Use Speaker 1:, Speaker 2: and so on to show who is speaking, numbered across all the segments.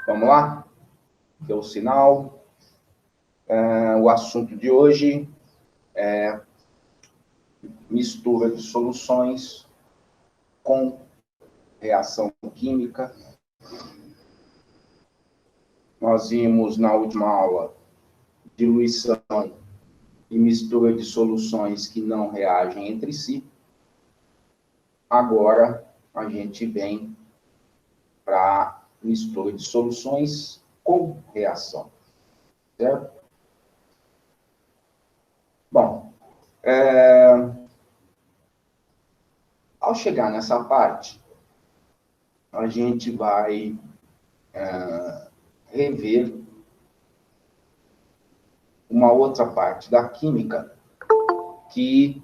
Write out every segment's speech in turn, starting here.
Speaker 1: Vamos lá? Deu o sinal. O assunto de hoje é mistura de soluções com reação química. Nós vimos na última aula diluição e mistura de soluções que não reagem entre si. Agora, a gente vem para mistura de soluções com reação, certo? Bom, ao chegar nessa parte, a gente vai rever uma outra parte da química que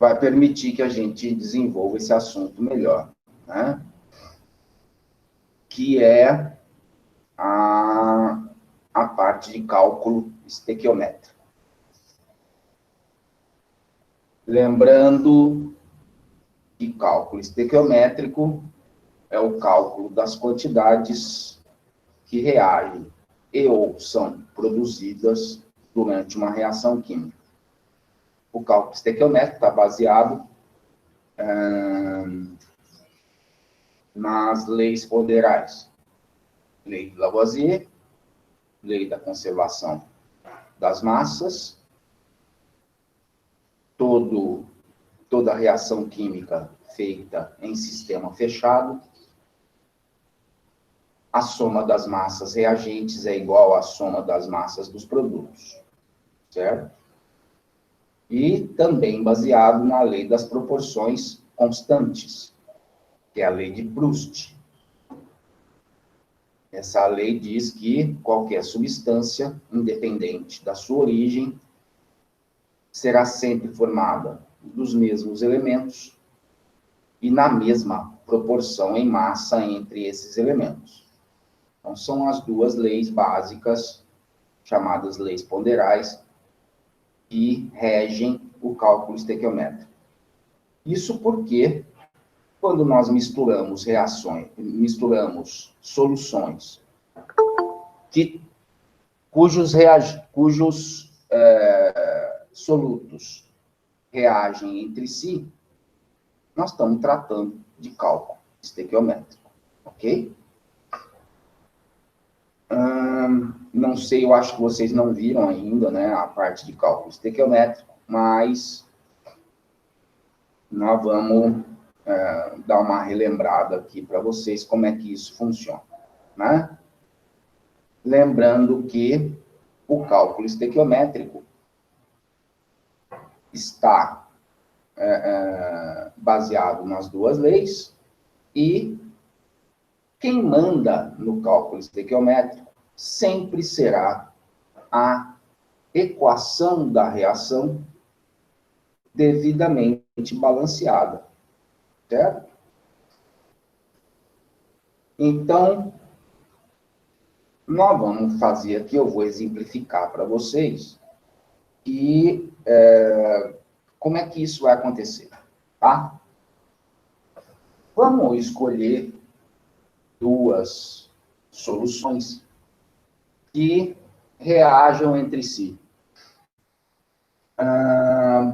Speaker 1: vai permitir que a gente desenvolva esse assunto melhor, né? Que é a parte de cálculo estequiométrico. Lembrando que cálculo estequiométrico é o cálculo das quantidades que reagem e ou são produzidas durante uma reação química. O cálculo estequiométrico está baseado nas leis ponderais. Lei de Lavoisier, lei da conservação das massas. Toda reação química feita em sistema fechado, a soma das massas reagentes é igual à soma das massas dos produtos, certo? E também baseado na lei das proporções constantes, que é a lei de Proust. Essa lei diz que qualquer substância, independente da sua origem, será sempre formada dos mesmos elementos e na mesma proporção em massa entre esses elementos. Então, são as duas leis básicas, chamadas leis ponderais, que regem o cálculo estequiométrico. Isso porque, quando nós misturamos soluções cujos solutos reagem entre si, nós estamos tratando de cálculo estequiométrico, ok? Não sei, eu acho que vocês não viram ainda, né, a parte de cálculo estequiométrico, mas nós vamos dar uma relembrada aqui para vocês como é que isso funciona, né? Lembrando que o cálculo estequiométrico está baseado nas duas leis e quem manda no cálculo estequiométrico sempre será a equação da reação devidamente balanceada, certo? Então, nós vamos fazer aqui, eu vou exemplificar para vocês e como é que isso vai acontecer, tá? Vamos escolher duas soluções que reajam entre si.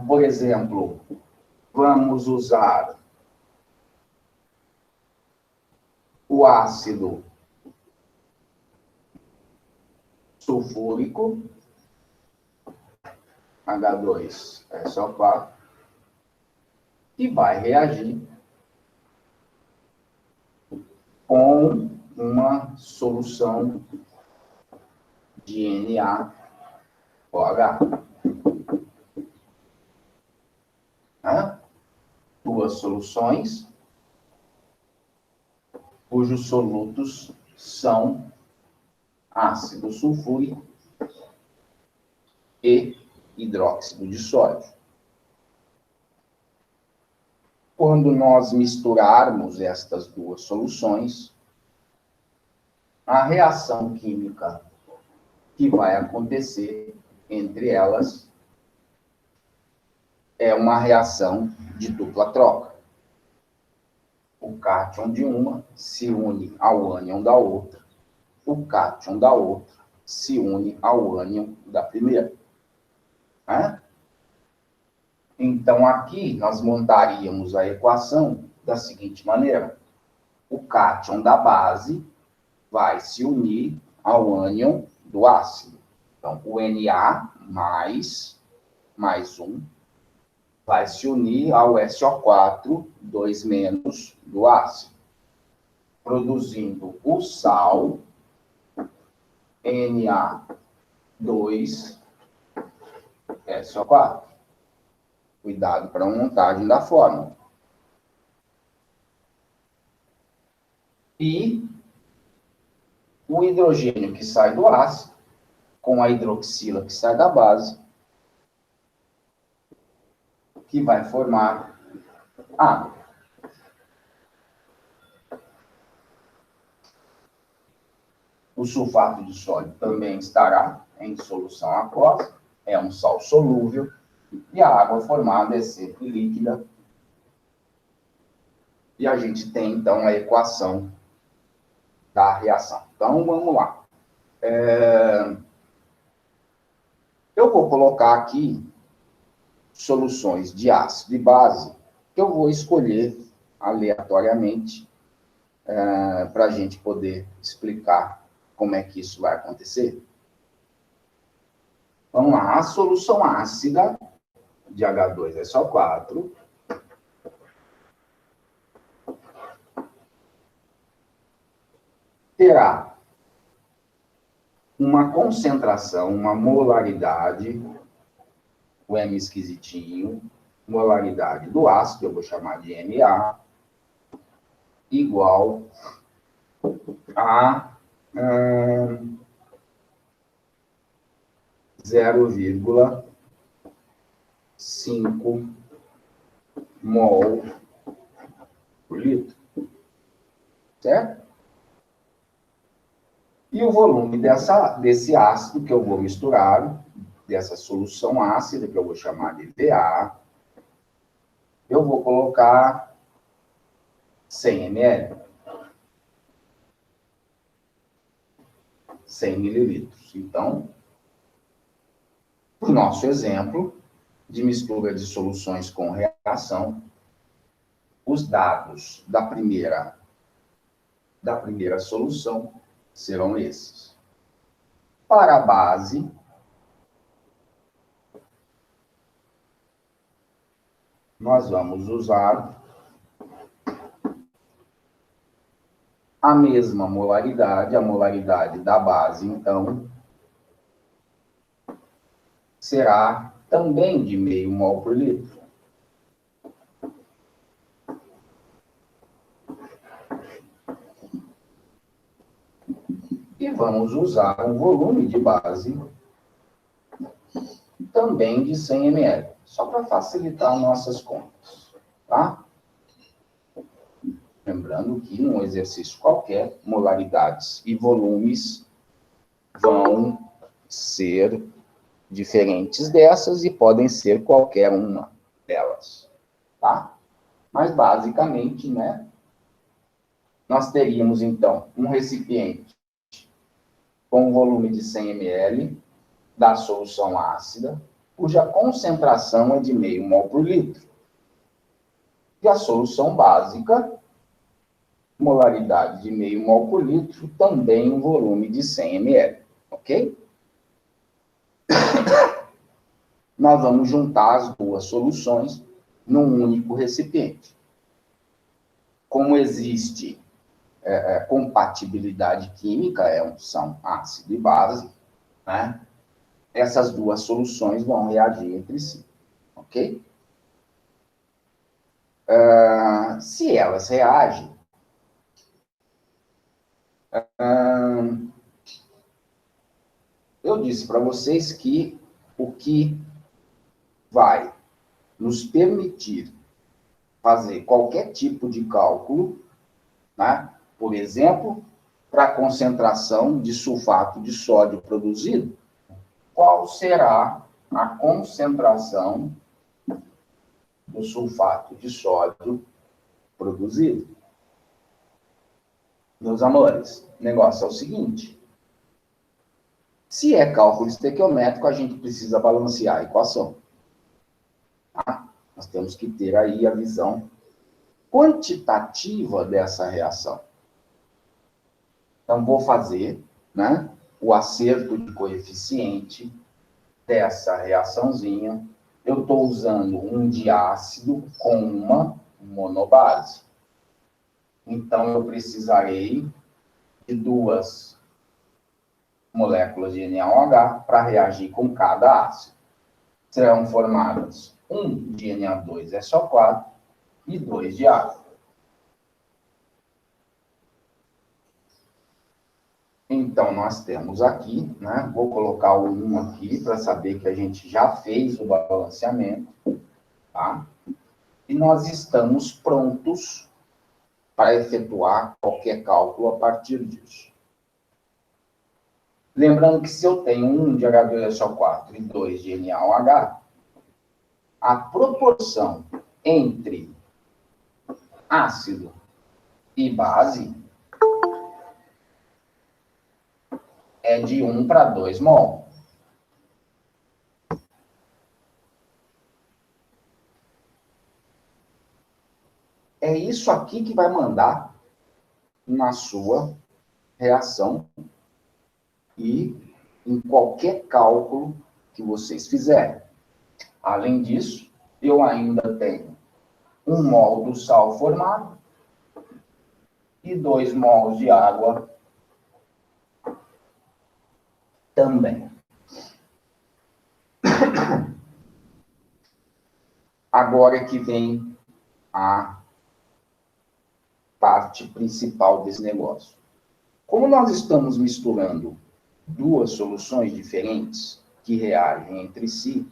Speaker 1: Por exemplo, vamos usar o ácido sulfúrico, H2SO4, que vai reagir com uma solução de NaOH. Duas soluções cujos solutos são ácido sulfúrico e hidróxido de sódio. Quando nós misturarmos estas duas soluções, a reação química que vai acontecer entre elas é uma reação de dupla troca. O cátion de uma se une ao ânion da outra. O cátion da outra se une ao ânion da primeira. Né? Então, aqui, nós montaríamos a equação da seguinte maneira. O cátion da base vai se unir ao ânion do ácido. Então, o Na mais 1 vai se unir ao SO4, 2 menos do ácido, produzindo o sal Na2SO4. Cuidado para a montagem da fórmula. E o hidrogênio que sai do ácido, com a hidroxila que sai da base, que vai formar água. O sulfato de sódio também estará em solução aquosa, é um sal solúvel, e a água formada é sempre líquida. E a gente tem, então, a equação da reação. Então, vamos lá. Eu vou colocar aqui soluções de ácido e base, que eu vou escolher aleatoriamente para a gente poder explicar como é que isso vai acontecer. Vamos lá, a solução ácida de H2SO4 terá uma concentração, uma molaridade, o M esquisitinho, molaridade do ácido, eu vou chamar de Ma, igual a 0,5 mol por litro. Certo? E o volume desse ácido que eu vou misturar, dessa solução ácida, que eu vou chamar de VA, eu vou colocar 100 ml. 100 mililitros. Então, o nosso exemplo de mistura de soluções com reação, os dados da primeira solução serão esses. Para a base, nós vamos usar a mesma molaridade, a molaridade da base, então, será também de meio mol por litro. E vamos usar o volume de base também de 100 ml, só para facilitar nossas contas, tá? Lembrando que, num exercício qualquer, molaridades e volumes vão ser diferentes dessas e podem ser qualquer uma delas, tá? Mas, basicamente, né, nós teríamos, então, um recipiente com um volume de 100 ml da solução ácida, cuja concentração é de meio mol por litro. E a solução básica, molaridade de meio mol por litro, também um volume de 100 ml, ok? Nós vamos juntar as duas soluções num único recipiente. Como existe compatibilidade química, são ácido e base, né? Essas duas soluções vão reagir entre si, ok? Se elas reagem, eu disse para vocês que o que vai nos permitir fazer qualquer tipo de cálculo, né? Por exemplo, para a concentração de sulfato de sódio produzido, qual será a concentração do sulfato de sódio produzido. Meus amores, o negócio é o seguinte. Se é cálculo estequiométrico, a gente precisa balancear a equação. Tá? Nós temos que ter aí a visão quantitativa dessa reação. Então, vou fazer, né, o acerto de coeficiente dessa reaçãozinha. Eu estou usando um diácido com uma monobase. Então, eu precisarei de 2 moléculas de NaOH para reagir com cada ácido. Serão formadas 1 de Na2SO4 e 2 de água. Então, nós temos aqui, né? Vou colocar o 1 aqui para saber que a gente já fez o balanceamento, tá? E nós estamos prontos para efetuar qualquer cálculo a partir disso. Lembrando que se eu tenho 1 de H2SO4 e 2 de NaOH, a proporção entre ácido e base é de 1 para 2 mol. É isso aqui que vai mandar na sua reação e em qualquer cálculo que vocês fizerem. Além disso, eu ainda tenho 1 mol do sal formado e 2 mols de água também. Agora é que vem a parte principal desse negócio. Como nós estamos misturando 2 soluções diferentes que reagem entre si,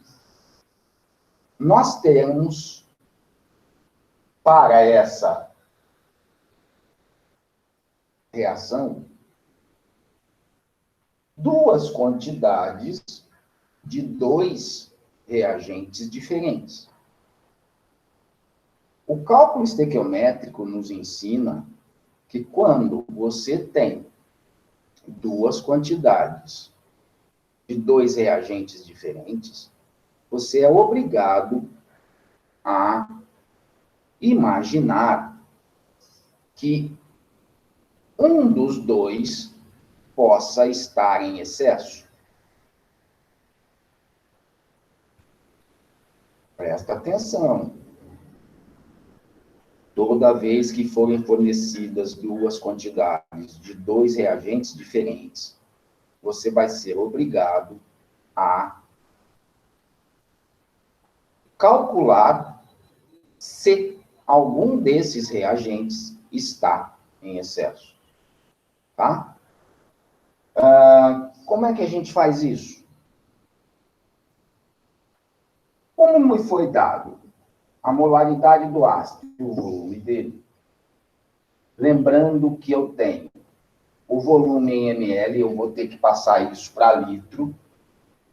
Speaker 1: nós teremos para essa reação 2 quantidades de 2 reagentes diferentes. O cálculo estequiométrico nos ensina que quando você tem 2 quantidades de 2 reagentes diferentes, você é obrigado a imaginar que um dos 2 possa estar em excesso. Presta atenção. Toda vez que forem fornecidas 2 quantidades de 2 reagentes diferentes, você vai ser obrigado a calcular se algum desses reagentes está em excesso. Tá? Como é que a gente faz isso? Como me foi dado a molaridade do ácido e o volume dele? Lembrando que eu tenho o volume em ml, eu vou ter que passar isso para litro,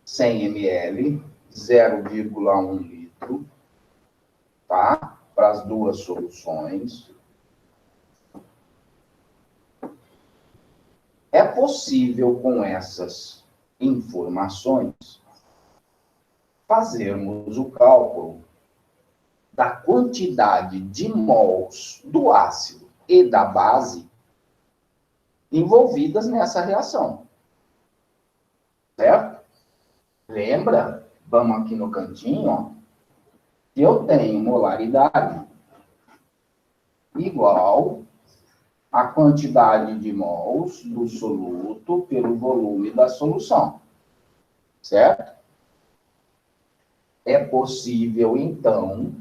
Speaker 1: 100 ml, 0,1 litro, tá? Para as 2 soluções. É possível, com essas informações, fazermos o cálculo da quantidade de mols do ácido e da base envolvidas nessa reação. Certo? Lembra? Vamos aqui no cantinho, ó, que eu tenho molaridade igual a quantidade de mols do soluto pelo volume da solução. Certo? É possível, então,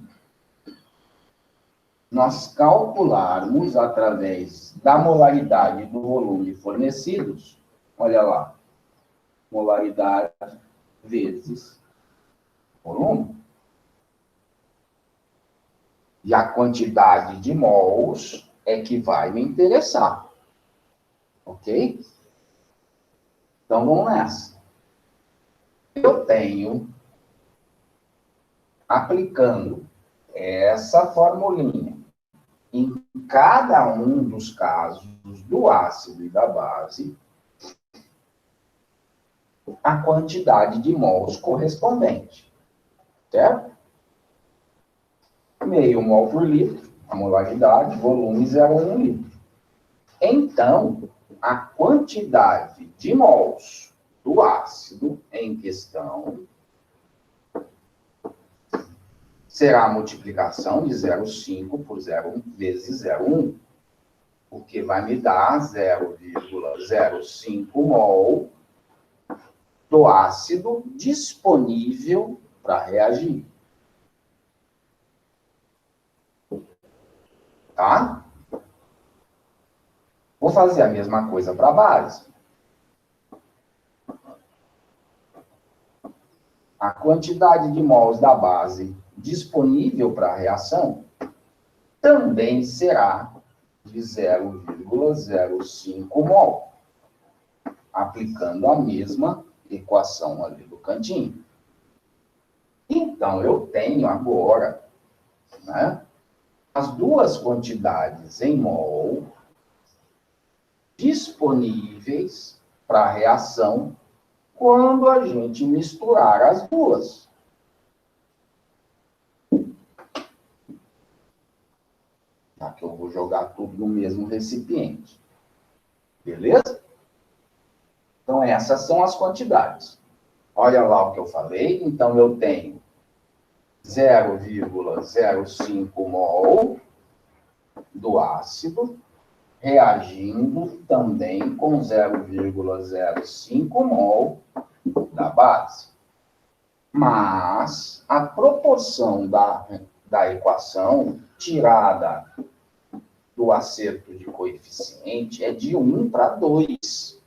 Speaker 1: nós calcularmos através da molaridade do volume fornecidos, olha lá, molaridade vezes volume. E a quantidade de mols é que vai me interessar. Ok? Então, vamos nessa. Eu tenho, aplicando essa formulinha. Em cada um dos casos do ácido e da base, a quantidade de mols correspondente. Certo? Meio mol por litro, a molaridade, volume 0,1 litro. Então, a quantidade de mols do ácido em questão será a multiplicação de 0,5 por 0 vezes 0,1, porque vai me dar 0,05 mol do ácido disponível para reagir. Tá? Vou fazer a mesma coisa para a base. A quantidade de mols da base disponível para a reação também será de 0,05 mol, aplicando a mesma equação ali do cantinho. Então, eu tenho agora, né, as duas quantidades em mol disponíveis para a reação quando a gente misturar as duas. Aqui eu vou jogar tudo no mesmo recipiente. Beleza? Então, essas são as quantidades. Olha lá o que eu falei. Então, eu tenho 0,05 mol do ácido reagindo também com 0,05 mol da base. Mas a proporção da equação tirada do acerto de coeficiente é de 1 para 2.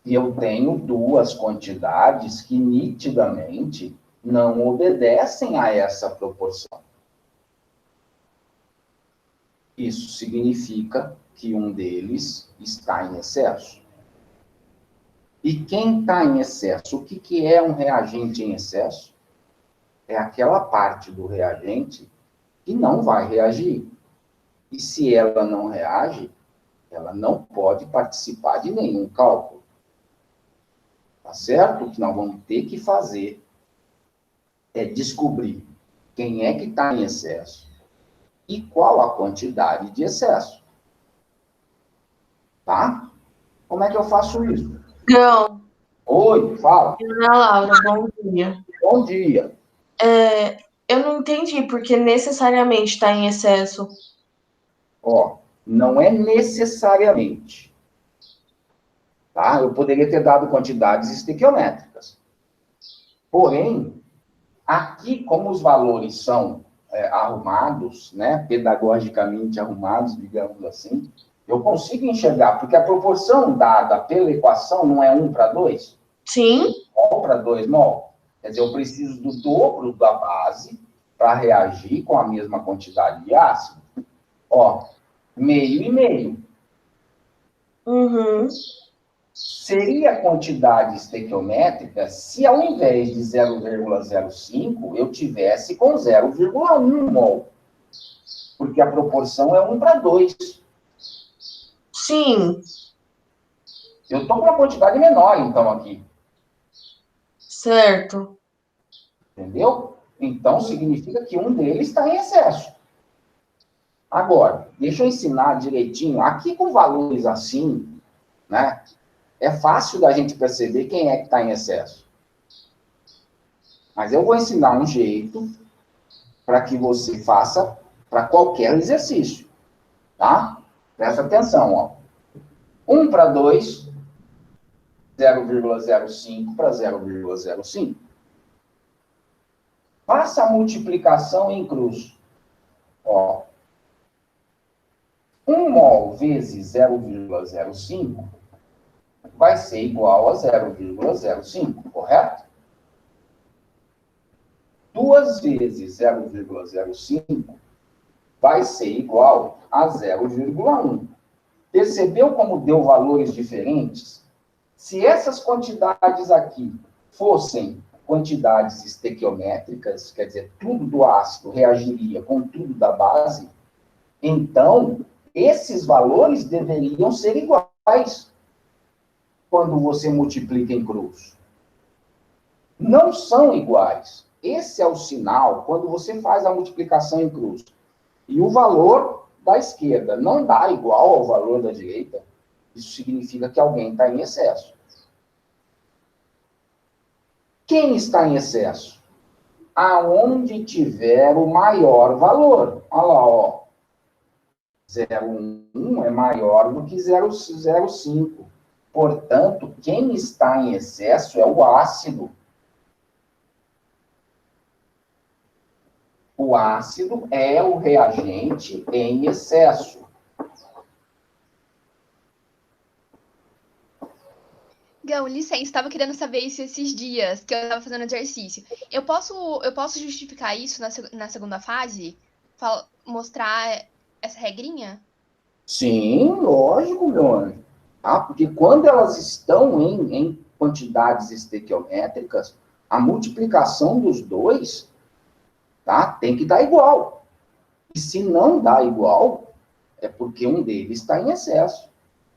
Speaker 1: E eu tenho duas quantidades que nitidamente não obedecem a essa proporção. Isso significa que um deles está em excesso. E quem está em excesso? O que é um reagente em excesso? É aquela parte do reagente que não vai reagir. E se ela não reage, ela não pode participar de nenhum cálculo. Tá certo? O que nós vamos ter que fazer é descobrir quem é que está em excesso e qual a quantidade de excesso. Tá? Como é que eu faço isso?
Speaker 2: Grão.
Speaker 1: Oi, fala.
Speaker 2: Ana Laura, bom dia.
Speaker 1: Bom dia.
Speaker 2: Eu não entendi porque necessariamente está em excesso.
Speaker 1: Ó, não é necessariamente. Tá? Eu poderia ter dado quantidades estequiométricas. Porém, aqui, como os valores são arrumados, né, pedagogicamente arrumados, digamos assim, eu consigo enxergar, porque a proporção dada pela equação não é 1 para 2?
Speaker 2: Sim.
Speaker 1: Mol para 2 mol. Quer dizer, eu preciso do dobro da base para reagir com a mesma quantidade de ácido. Ó, meio e meio.
Speaker 2: Uhum.
Speaker 1: Seria a quantidade estequiométrica se, ao invés de 0,05, eu tivesse com 0,1 mol. Porque a proporção é 1 para 2.
Speaker 2: Sim.
Speaker 1: Eu estou com uma quantidade menor, então, aqui.
Speaker 2: Certo.
Speaker 1: Entendeu? Então, significa que um deles está em excesso. Agora, deixa eu ensinar direitinho. Aqui, com valores assim, né, é fácil da gente perceber quem é que está em excesso. Mas eu vou ensinar um jeito para que você faça para qualquer exercício. Tá? Presta atenção, ó. 1 para 2, 0,05 para 0,05. Faça a multiplicação em cruz. Ó, 1 mol vezes 0,05 vai ser igual a 0,05, correto? 2 vezes 0,05 vai ser igual a 0,1. Percebeu como deu valores diferentes? Se essas quantidades aqui fossem quantidades estequiométricas, quer dizer, tudo do ácido reagiria com tudo da base, então, esses valores deveriam ser iguais quando você multiplica em cruz. Não são iguais. Esse é o sinal quando você faz a multiplicação em cruz. E o valor da esquerda não dá igual ao valor da direita. Isso significa que alguém está em excesso. Quem está em excesso? Aonde tiver o maior valor. Olha lá, ó. 0,1 é maior do que 0,05. Portanto, quem está em excesso é o ácido. O ácido é o reagente em excesso.
Speaker 3: Gão, licença, estava querendo saber isso esses dias que eu estava fazendo exercício. Eu posso justificar isso na segunda fase? Mostrar essa regrinha?
Speaker 1: Sim, lógico, meu anjo. Tá? Porque quando elas estão em quantidades estequiométricas, a multiplicação dos dois, tá, tem que dar igual. E se não dá igual, é porque um deles está em excesso.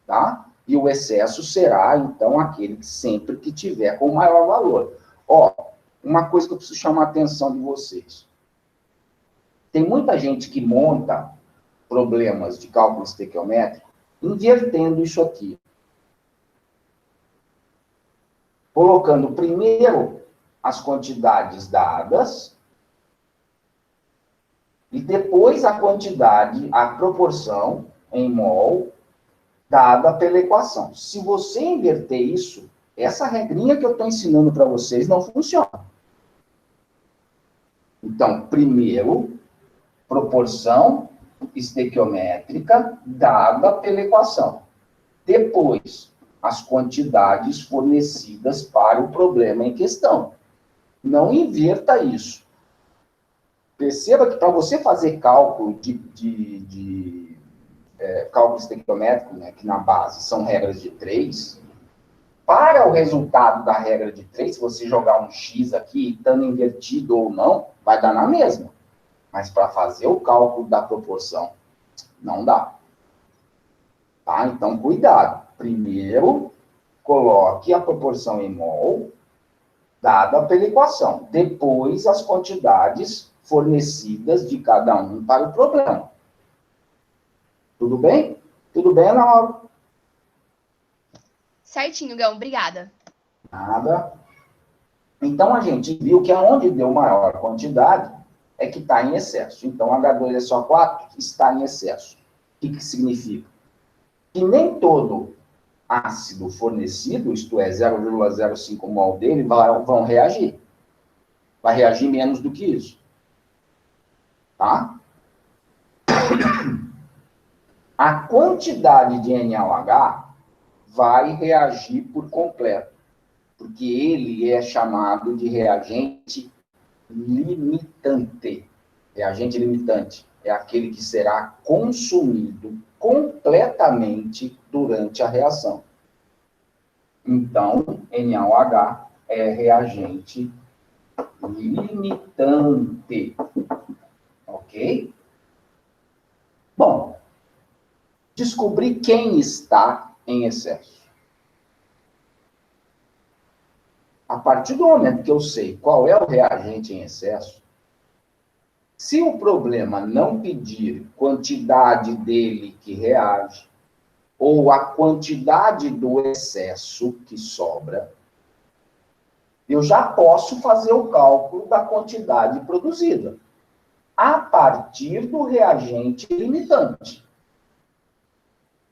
Speaker 1: Tá? E o excesso será, então, aquele que sempre que tiver com maior valor. Ó, uma coisa que eu preciso chamar a atenção de vocês. Tem muita gente que monta problemas de cálculo estequiométrico invertendo isso aqui. Colocando primeiro as quantidades dadas e depois a quantidade, a proporção em mol dada pela equação. Se você inverter isso, essa regrinha que eu estou ensinando para vocês não funciona. Então, primeiro, proporção estequiométrica dada pela equação. Depois, as quantidades fornecidas para o problema em questão. Não inverta isso. Perceba que para você fazer cálculo cálculo estequiométrico, né, que na base são regras de 3, para o resultado da regra de 3, se você jogar um X aqui, estando invertido ou não, vai dar na mesma. Mas para fazer o cálculo da proporção, não dá. Tá? Então, cuidado. Primeiro, coloque a proporção em mol, dada pela equação. Depois, as quantidades fornecidas de cada um para o problema. Tudo bem? Tudo bem, Ana Laura?
Speaker 3: Certinho, Gão, obrigada.
Speaker 1: Nada. Então, a gente viu que aonde deu maior quantidade é que está em excesso. Então, H2SO4 está em excesso. O que significa? Que nem todo ácido fornecido, isto é, 0,05 mol dele, vão reagir. Vai reagir menos do que isso. Tá? A quantidade de NaOH vai reagir por completo, porque ele é chamado de reagente limitante. Reagente limitante é aquele que será consumido completamente durante a reação. Então, NaOH é reagente limitante. Ok? Bom, descobrir quem está em excesso. A partir do momento que eu sei qual é o reagente em excesso, se o problema não pedir quantidade dele que reage, ou a quantidade do excesso que sobra, eu já posso fazer o cálculo da quantidade produzida, a partir do reagente limitante.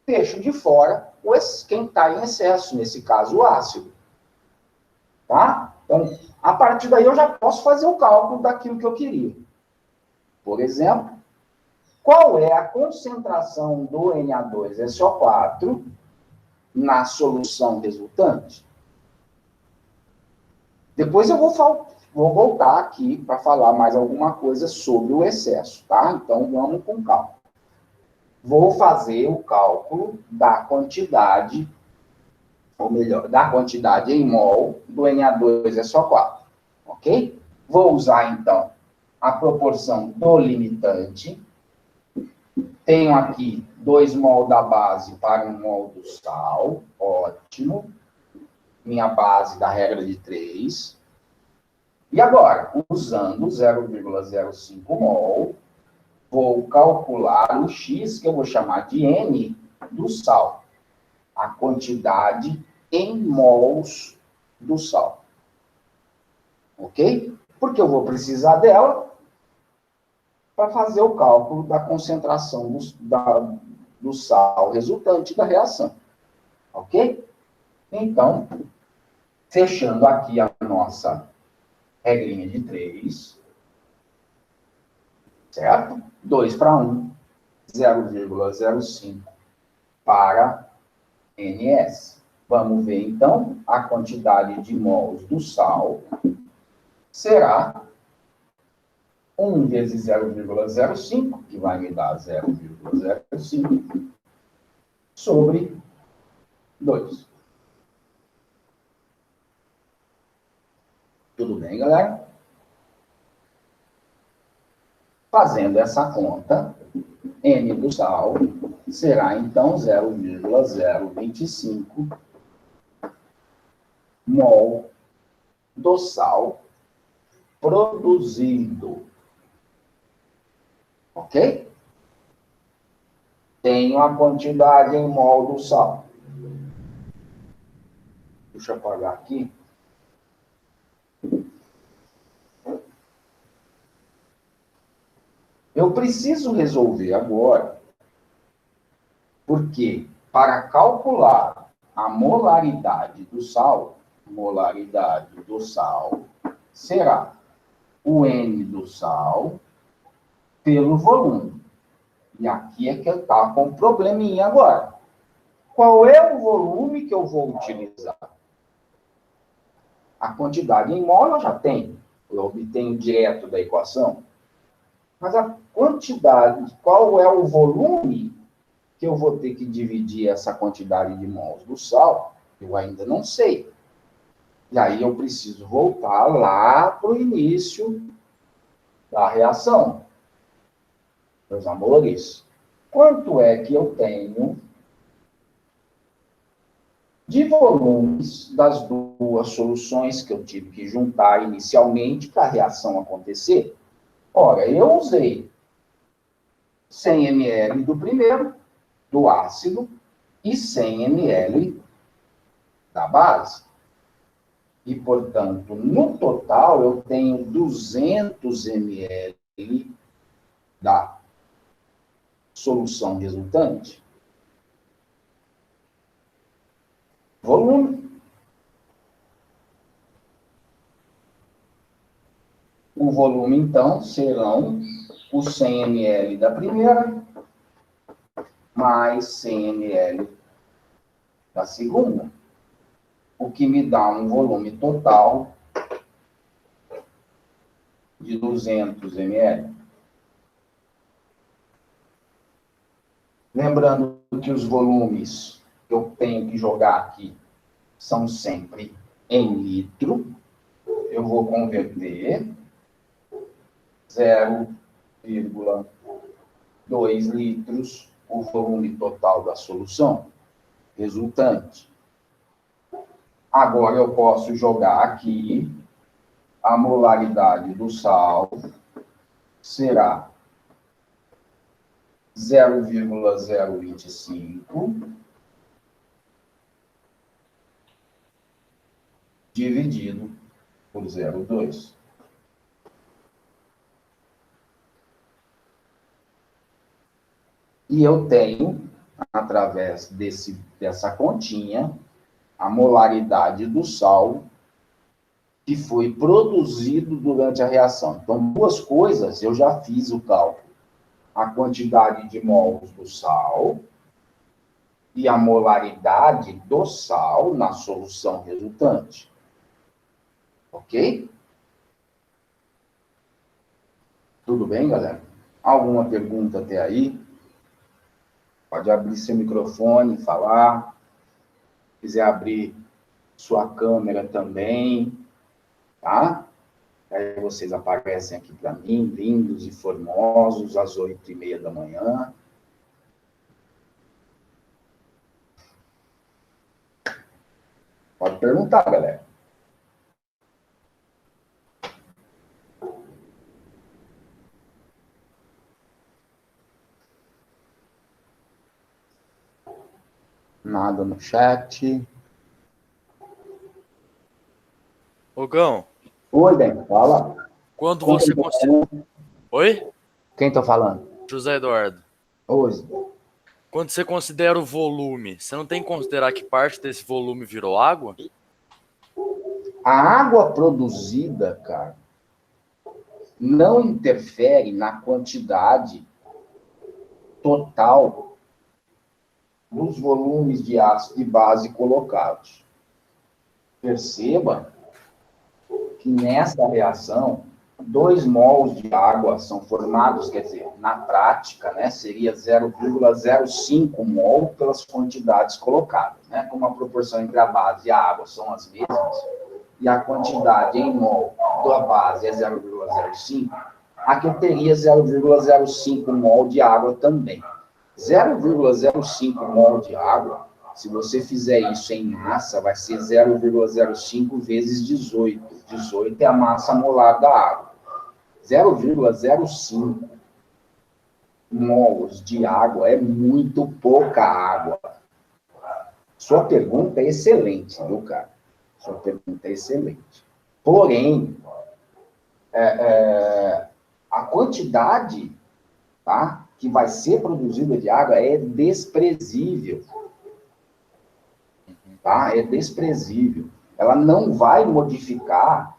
Speaker 1: Deixo de fora quem está em excesso, nesse caso, o ácido. Tá? Então, a partir daí eu já posso fazer o cálculo daquilo que eu queria. Por exemplo, qual é a concentração do Na2SO4 na solução resultante? Depois eu vou voltar aqui para falar mais alguma coisa sobre o excesso, tá? Então, vamos com calma. Vou fazer o cálculo da quantidade, ou melhor, da quantidade em mol do Na2SO4. Ok? Vou usar, então, a proporção do limitante. Tenho aqui 2 mol da base para 1 mol do sal. Ótimo. Minha base da regra de 3. E agora, usando 0,05 mol, vou calcular o X, que eu vou chamar de N, do sal. A quantidade em mols do sal. Ok? Porque eu vou precisar dela para fazer o cálculo da concentração do sal resultante da reação. Ok? Então, fechando aqui a nossa regrinha de 3, certo? 2 para 1, 0,05 para NS. Vamos ver, então, a quantidade de mols do sal será 1 vezes 0,05, que vai me dar 0,05, sobre 2. Tudo bem, galera? Fazendo essa conta, N do sal será, então, 0,025 mol do sal produzido. Ok? Tenho a quantidade em mol do sal. Deixa eu apagar aqui. Eu preciso resolver agora, porque para calcular a molaridade do sal será o N do sal pelo volume. E aqui é que eu estava com um probleminha agora. Qual é o volume que eu vou utilizar? A quantidade em mol eu já tenho. Eu obtenho direto da equação. Mas a quantidade, qual é o volume que eu vou ter que dividir essa quantidade de mols do sal? Eu ainda não sei. E aí eu preciso voltar lá para o início da reação. Meus amores, quanto é que eu tenho de volumes das duas soluções que eu tive que juntar inicialmente para a reação acontecer? Ora, eu usei 100 ml do primeiro, do ácido, e 100 ml da base. E, portanto, no total, eu tenho 200 ml da solução resultante. Volume. O volume, então, serão os 100 ml da primeira, mais 100 ml da segunda, o que me dá um volume total de 200 ml. Lembrando que os volumes que eu tenho que jogar aqui são sempre em litro. Eu vou converter 0,2 litros o volume total da solução resultante. Agora eu posso jogar aqui a molaridade do sal será 0,025 dividido por 0,2. E eu tenho, através dessa continha, a molaridade do sal que foi produzido durante a reação. Então, duas coisas, eu já fiz o cálculo. A quantidade de mols do sal e a molaridade do sal na solução resultante. Ok? Tudo bem, galera? Alguma pergunta até aí? Pode abrir seu microfone, falar. Se quiser abrir sua câmera também, tá? Aí vocês aparecem aqui para mim, lindos e formosos, às 8h30 da manhã. Pode perguntar, galera. Nada no chat.
Speaker 4: Ô, Gão,
Speaker 1: Oi, Ben, fala.
Speaker 4: quando
Speaker 1: Com
Speaker 4: você
Speaker 1: quem tô
Speaker 4: considera...
Speaker 1: falando?
Speaker 4: Oi?
Speaker 1: Quem tô falando?
Speaker 4: José Eduardo.
Speaker 1: Oi.
Speaker 4: Quando você considera o volume, você não tem que considerar que parte desse volume virou água?
Speaker 1: A água produzida, cara, não interfere na quantidade total dos volumes de ácido de base colocados. Perceba que nessa reação, 2 mols de água são formados, quer dizer, na prática, né, seria 0,05 mol pelas quantidades colocadas, né? Como a proporção entre a base e a água são as mesmas, e a quantidade em mol da base é 0,05, aqui eu teria 0,05 mol de água também. 0,05 mol de água, se você fizer isso em massa, vai ser 0,05 vezes 18. 18 é a massa molar da água. 0,05 mols de água é muito pouca água. Sua pergunta é excelente, viu, cara? Sua pergunta é excelente. Porém, a quantidade, tá, que vai ser produzida de água é desprezível. Tá? É desprezível. Ela não vai modificar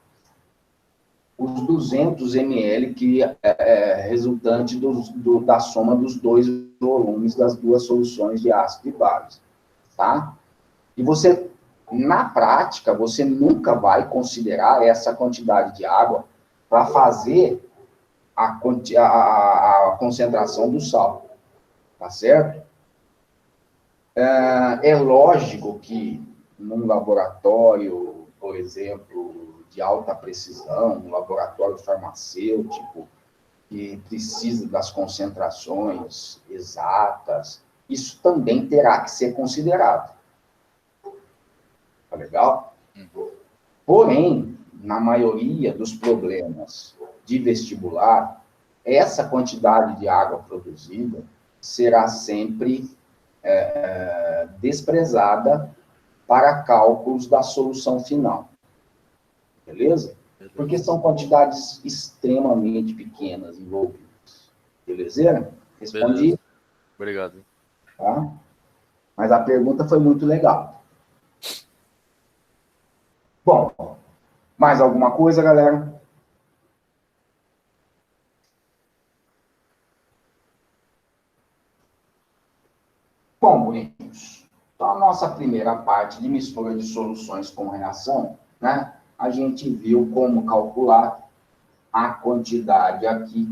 Speaker 1: os 200 ml que é resultante da soma dos 2 volumes das 2 soluções de ácido e base. Tá? E você, na prática, você nunca vai considerar essa quantidade de água para fazer a concentração do sal. Tá certo? É lógico que num laboratório, por exemplo, de alta precisão, um laboratório farmacêutico, que precisa das concentrações exatas, isso também terá que ser considerado. Tá legal? Porém, na maioria dos problemas de vestibular, essa quantidade de água produzida será sempre desprezada para cálculos da solução final. Beleza? Porque são quantidades extremamente pequenas envolvidas. Beleza? Respondi?
Speaker 4: Beleza. Obrigado.
Speaker 1: Tá? Mas a pergunta foi muito legal. Bom, mais alguma coisa, galera? Bom, bonitinhos, então a nossa primeira parte de mistura de soluções com reação, né? A gente viu como calcular a quantidade aqui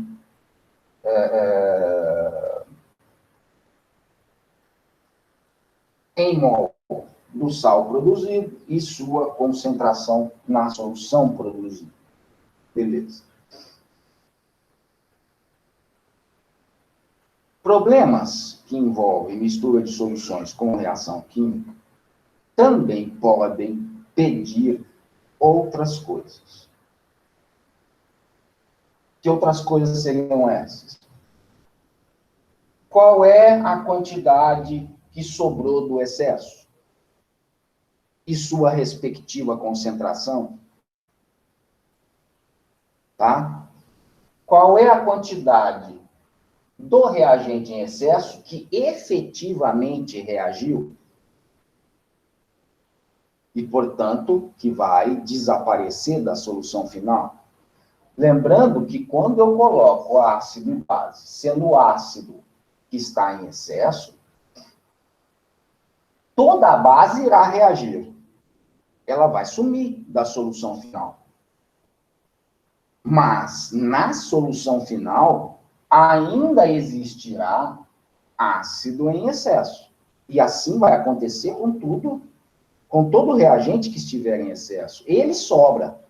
Speaker 1: em mol do sal produzido e sua concentração na solução produzida. Beleza. Problemas que envolvem mistura de soluções com reação química também podem pedir outras coisas. Que outras coisas seriam essas? Qual é a quantidade que sobrou do excesso? E sua respectiva concentração? Tá? Qual é a quantidade do reagente em excesso que efetivamente reagiu e, portanto, que vai desaparecer da solução final? Lembrando que quando eu coloco ácido e base, sendo o ácido que está em excesso, toda a base irá reagir. Ela vai sumir da solução final. Mas, na solução final, ainda existirá ácido em excesso. E assim vai acontecer com tudo, com todo reagente que estiver em excesso. Ele sobra.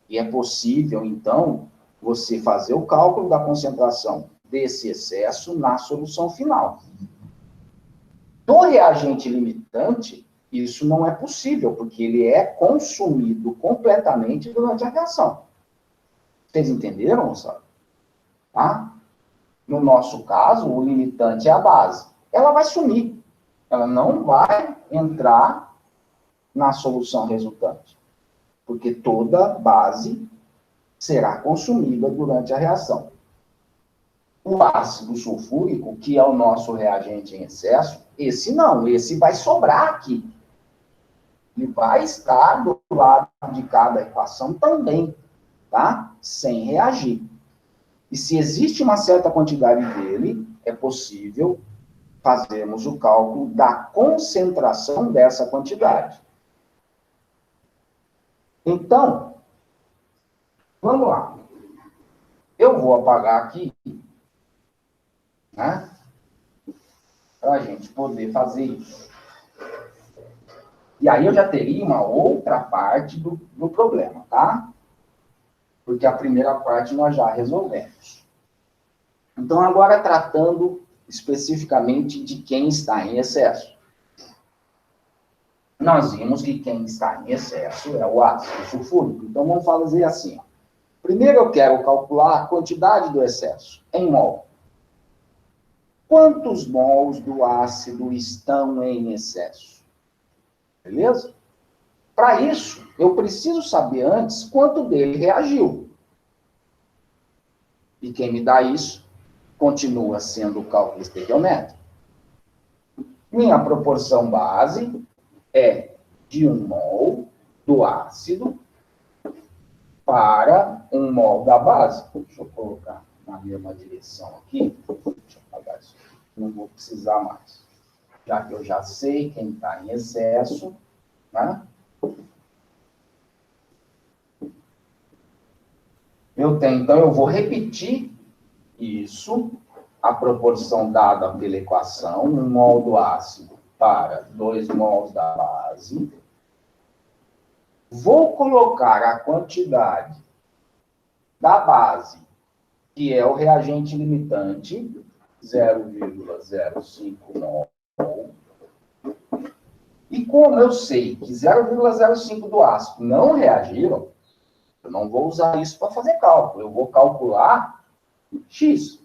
Speaker 1: E é possível, então, você fazer o cálculo da concentração desse excesso na solução final. Do reagente limitante, isso não é possível, porque ele é consumido completamente durante a reação. Vocês entenderam, moçada? Tá? No nosso caso, o limitante é a base. Ela vai sumir. Ela não vai entrar na solução resultante. Porque toda base será consumida durante a reação. O ácido sulfúrico, que é o nosso reagente em excesso, esse não, esse vai sobrar aqui. Ele vai estar do lado de cada equação também, tá? Sem reagir. E se existe uma certa quantidade dele, é possível fazermos o cálculo da concentração dessa quantidade. Então, vamos lá. Eu vou apagar aqui, né? Para a gente poder fazer isso. E aí eu já teria uma outra parte do problema, tá? Porque a primeira parte nós já resolvemos. Então, agora tratando especificamente de quem está em excesso. Nós vimos que quem está em excesso é o ácido sulfúrico. Então, vamos fazer assim. Ó. Primeiro eu quero calcular a quantidade do excesso em mol. Quantos mols do ácido estão em excesso? Beleza? Para isso, eu preciso saber antes quanto dele reagiu. E quem me dá isso continua sendo o cálculo estequiométrico. Minha proporção base é de 1 mol do ácido para 1 mol da base. Deixa eu colocar na mesma direção aqui. Deixa eu apagar isso. Não vou precisar mais. Já que eu já sei quem está em excesso, né? Então, eu vou repetir isso, a proporção dada pela equação, 1 mol do ácido para 2 mols da base. Vou colocar a quantidade da base, que é o reagente limitante, 0,05 mol. E como eu sei que 0,05 do ácido não reagiram, eu não vou usar isso para fazer cálculo. Eu vou calcular X.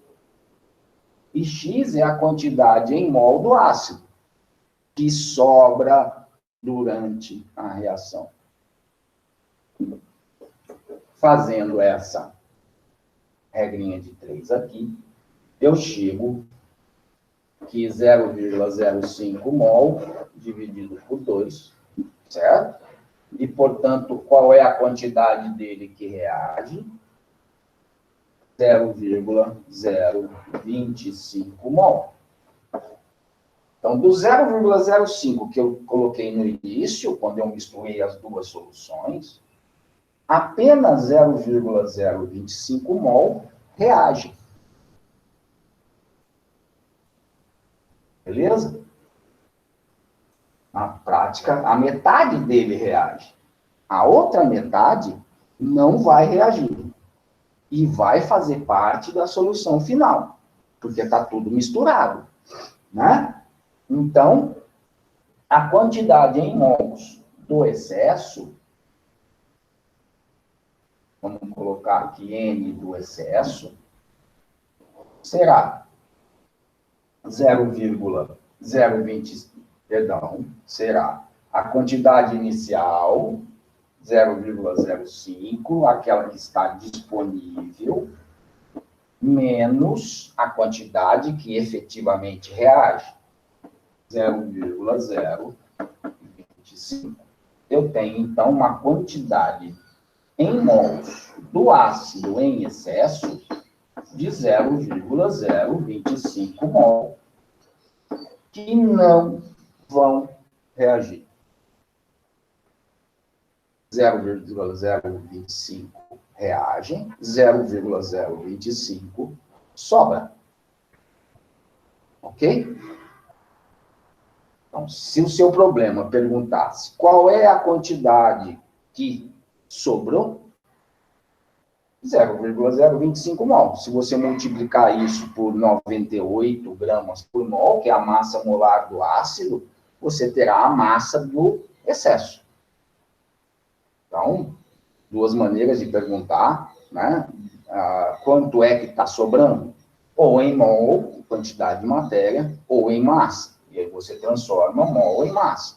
Speaker 1: E X é a quantidade em mol do ácido que sobra durante a reação. Fazendo essa regrinha de 3 aqui, eu chego que 0,05 mol dividido por 2, certo? E, portanto, qual é a quantidade dele que reage? 0,025 mol. Então, do 0,05 que eu coloquei no início, quando eu misturei as duas soluções, apenas 0,025 mol reage. Beleza? Na prática, a metade dele reage. A outra metade não vai reagir. E vai fazer parte da solução final. Porque está tudo misturado. Né? Então, a quantidade em mols do excesso, vamos colocar aqui N do excesso, será 0,020, perdão, será a quantidade inicial, 0,05, aquela que está disponível, menos a quantidade que efetivamente reage, 0,025. Eu tenho, então, uma quantidade em mols do ácido em excesso de 0,025 mol, que não vão reagir. 0,025 reagem, 0,025 sobra. Ok? Então, se o seu problema perguntasse qual é a quantidade que sobrou, 0,025 mol. Se você multiplicar isso por 98 gramas por mol, que é a massa molar do ácido, você terá a massa do excesso. Então, duas maneiras de perguntar, né? Quanto é que está sobrando? Ou em mol, quantidade de matéria, ou em massa. E aí você transforma mol em massa.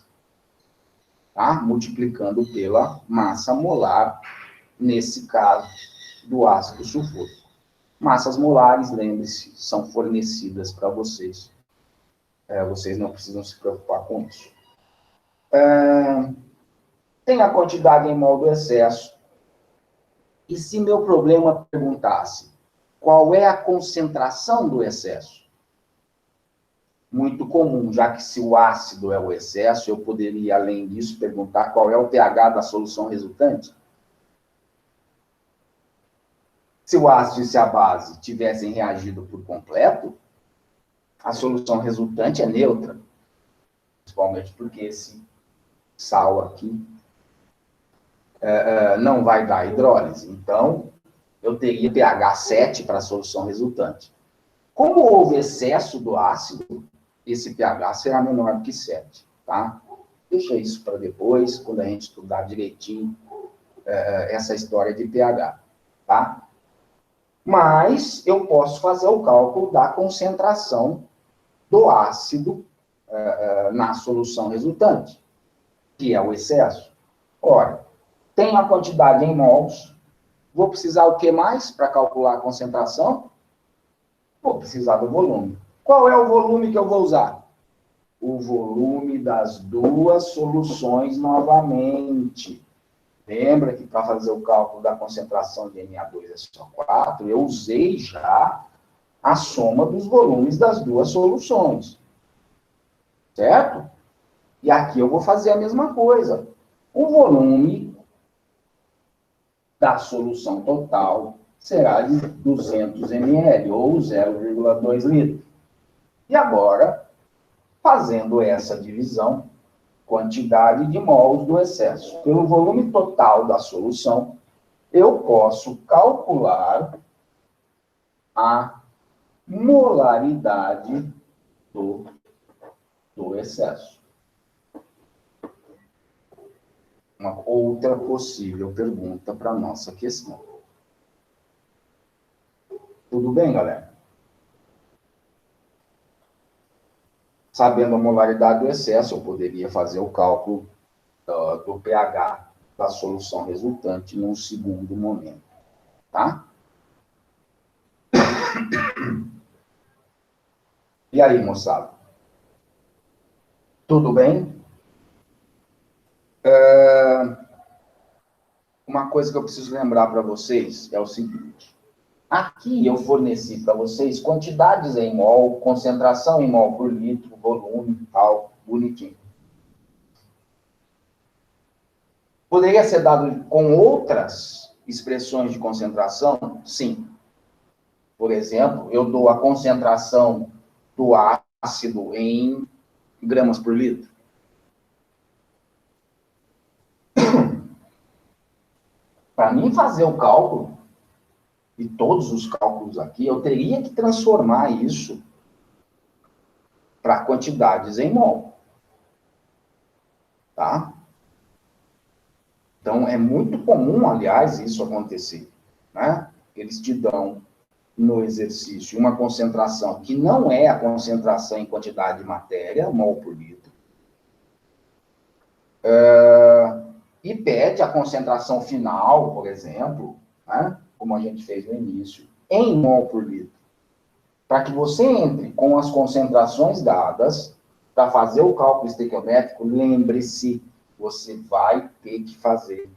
Speaker 1: Tá? Multiplicando pela massa molar, nesse caso, do ácido sulfúrico. Massas molares, lembre-se, são fornecidas para vocês. Vocês não precisam se preocupar com isso. Tem a quantidade em mol do excesso. E se meu problema perguntasse qual é a concentração do excesso? Muito comum, já que se o ácido é o excesso, eu poderia, além disso, perguntar qual é o pH da solução resultante. Se o ácido e se a base tivessem reagido por completo, a solução resultante é neutra. Principalmente porque esse sal aqui não vai dar hidrólise. Então, eu teria pH 7 para a solução resultante. Como houve excesso do ácido, esse pH será menor que 7, tá? Deixa isso para depois, quando a gente estudar direitinho essa história de pH, tá? Mas eu posso fazer o cálculo da concentração do ácido na solução resultante, que é o excesso. Ora, tem a quantidade em mols, vou precisar o que mais para calcular a concentração? Vou precisar do volume. Qual é o volume que eu vou usar? O volume das duas soluções novamente. Lembra que para fazer o cálculo da concentração de Na2 é só 4, eu usei já a soma dos volumes das duas soluções. Certo? E aqui eu vou fazer a mesma coisa. O volume da solução total será de 200 ml, ou 0,2 litros. E agora, fazendo essa divisão, quantidade de mols do excesso pelo volume total da solução, eu posso calcular a molaridade do excesso. Uma outra possível pergunta para a nossa questão. Tudo bem, galera? Sabendo a molaridade do excesso, eu poderia fazer o cálculo do pH da solução resultante num segundo momento, tá? E aí, moçada? Tudo bem? Uma coisa que eu preciso lembrar para vocês é o seguinte. Aqui eu forneci para vocês quantidades em mol, concentração em mol por litro, volume, tal, bonitinho. Poderia ser dado com outras expressões de concentração? Sim. Por exemplo, eu dou a concentração do ácido em gramas por litro. Para mim fazer o cálculo, e todos os cálculos aqui, eu teria que transformar isso para quantidades em mol. Tá? Então, é muito comum, aliás, isso acontecer. Né? Eles te dão, no exercício, uma concentração que não é a concentração em quantidade de matéria, mol por litro, e pede a concentração final, por exemplo, né? Como a gente fez no início, em mol por litro. Para que você entre com as concentrações dadas, para fazer o cálculo estequiométrico, lembre-se, você vai ter que fazer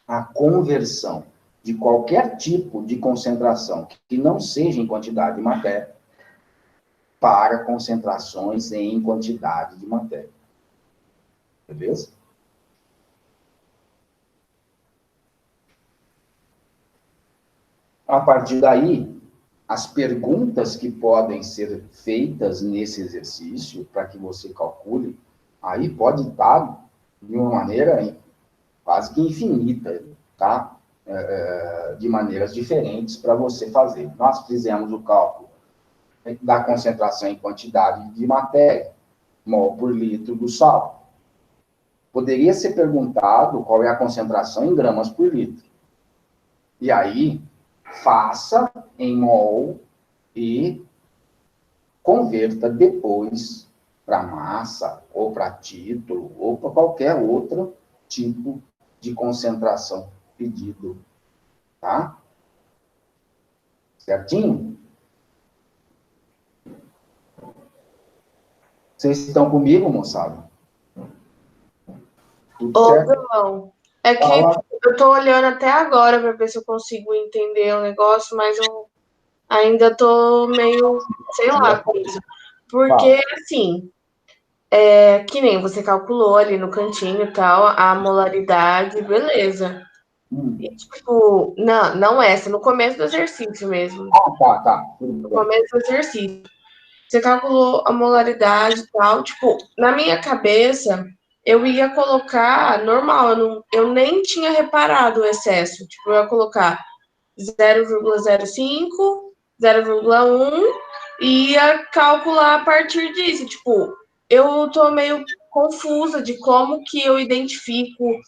Speaker 1: a conversão de qualquer tipo de concentração que não seja em quantidade de matéria para concentrações em quantidade de matéria. Beleza? A partir daí, as perguntas que podem ser feitas nesse exercício, para que você calcule, aí pode estar de uma maneira quase que infinita, tá? de maneiras diferentes para você fazer. Nós fizemos o cálculo da concentração em quantidade de matéria, mol por litro do sal. Poderia ser perguntado qual é a concentração em gramas por litro. E aí, faça em mol e converta depois para massa, ou para título, ou para qualquer outro tipo de concentração pedido. Tá? Certinho? Vocês estão comigo, moçada? Tudo certo?
Speaker 2: Não. É que
Speaker 1: Fala.
Speaker 2: eu tô olhando até agora para ver se eu consigo entender o negócio, mas eu ainda tô meio, sei lá, com isso. Porque, assim, que nem você calculou ali no cantinho e tal, a molaridade, beleza. E, tipo, não essa, no começo do exercício mesmo.
Speaker 1: Tá.
Speaker 2: No começo do exercício. Você calculou a molaridade e tal, tipo, na minha cabeça, eu ia colocar normal, eu nem tinha reparado o excesso. Tipo, eu ia colocar 0,05, 0,1 e ia calcular a partir disso. Tipo, eu tô meio confusa de como que eu identifico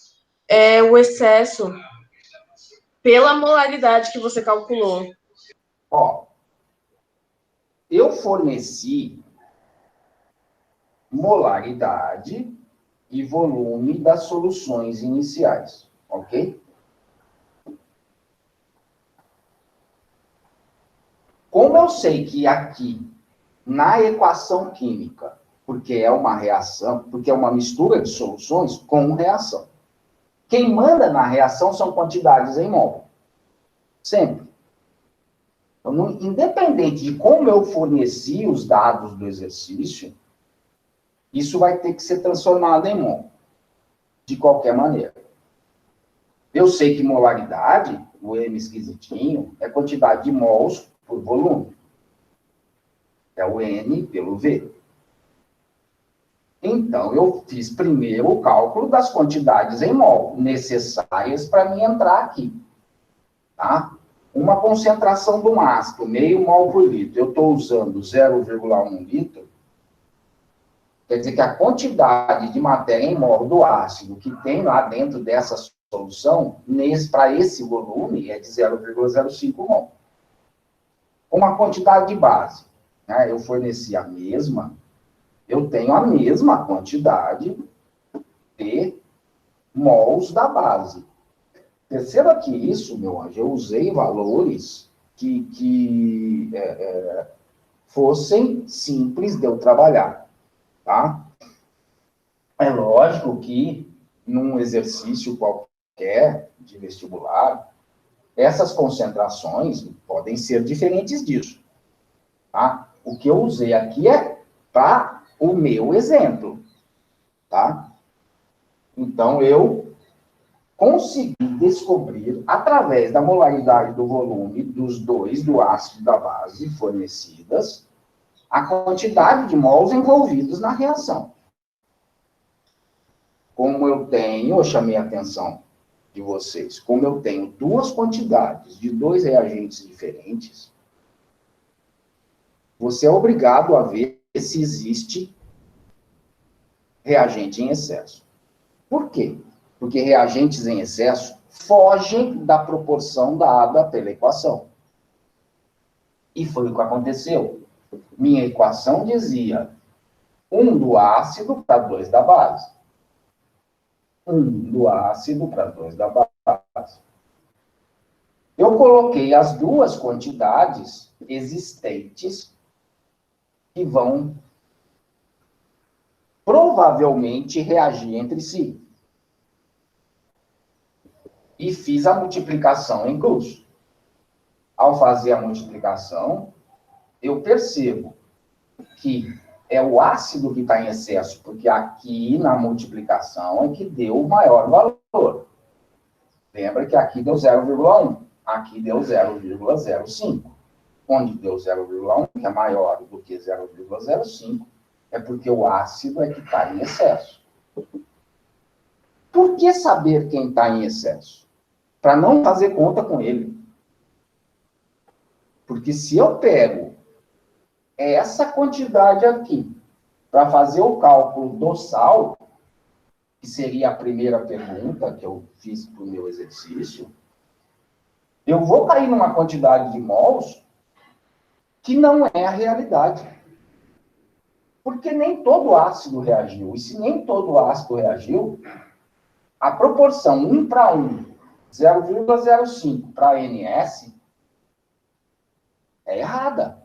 Speaker 2: o excesso pela molaridade que você calculou.
Speaker 1: Ó, eu forneci molaridade e volume das soluções iniciais, ok? Como eu sei que aqui, na equação química, porque é uma reação, porque é uma mistura de soluções com reação. Quem manda na reação são quantidades em mol. Sempre. Então, independente de como eu forneci os dados do exercício, isso vai ter que ser transformado em mol. De qualquer maneira. Eu sei que molaridade, o M esquisitinho, é quantidade de mols por volume. É o N pelo V. Então, eu fiz primeiro o cálculo das quantidades em mol necessárias para mim entrar aqui. Tá? Uma concentração do ácido, meio mol por litro, eu estou usando 0,1 litro, quer dizer que a quantidade de matéria em mol do ácido que tem lá dentro dessa solução, para esse volume, é de 0,05 mol. Uma quantidade de base, né? Eu forneci a mesma, eu tenho a mesma quantidade de mols da base. Perceba que isso, meu anjo, eu usei valores que fossem simples de eu trabalhar, tá? É lógico que num exercício qualquer de vestibular, essas concentrações podem ser diferentes disso, tá? O que eu usei aqui é para o meu exemplo, tá? Então, eu consegui descobrir, através da molaridade do volume dos dois, do ácido e da base fornecidas, a quantidade de mols envolvidos na reação. Como eu chamei a atenção de vocês, como eu tenho duas quantidades de dois reagentes diferentes, você é obrigado a ver se existe reagente em excesso. Por quê? Porque reagentes em excesso fogem da proporção dada pela equação. E foi o que aconteceu. Minha equação dizia 1 do ácido para 2 da base. 1 do ácido para 2 da base. Eu coloquei as duas quantidades existentes que vão provavelmente reagir entre si. E fiz a multiplicação em cruz. Ao fazer a multiplicação, eu percebo que é o ácido que está em excesso, porque aqui na multiplicação é que deu o maior valor. Lembra que aqui deu 0,1, aqui deu 0,05. Onde deu 0,1, que é maior do que 0,05, é porque o ácido é que está em excesso. Por que saber quem está em excesso? para não fazer conta com ele. Porque se eu pego essa quantidade aqui para fazer o cálculo do sal, que seria a primeira pergunta que eu fiz para o meu exercício, eu vou cair numa quantidade de mols que não é a realidade. Porque nem todo ácido reagiu. E se nem todo ácido reagiu, a proporção 1 para 1, 0,05 para NS, é errada.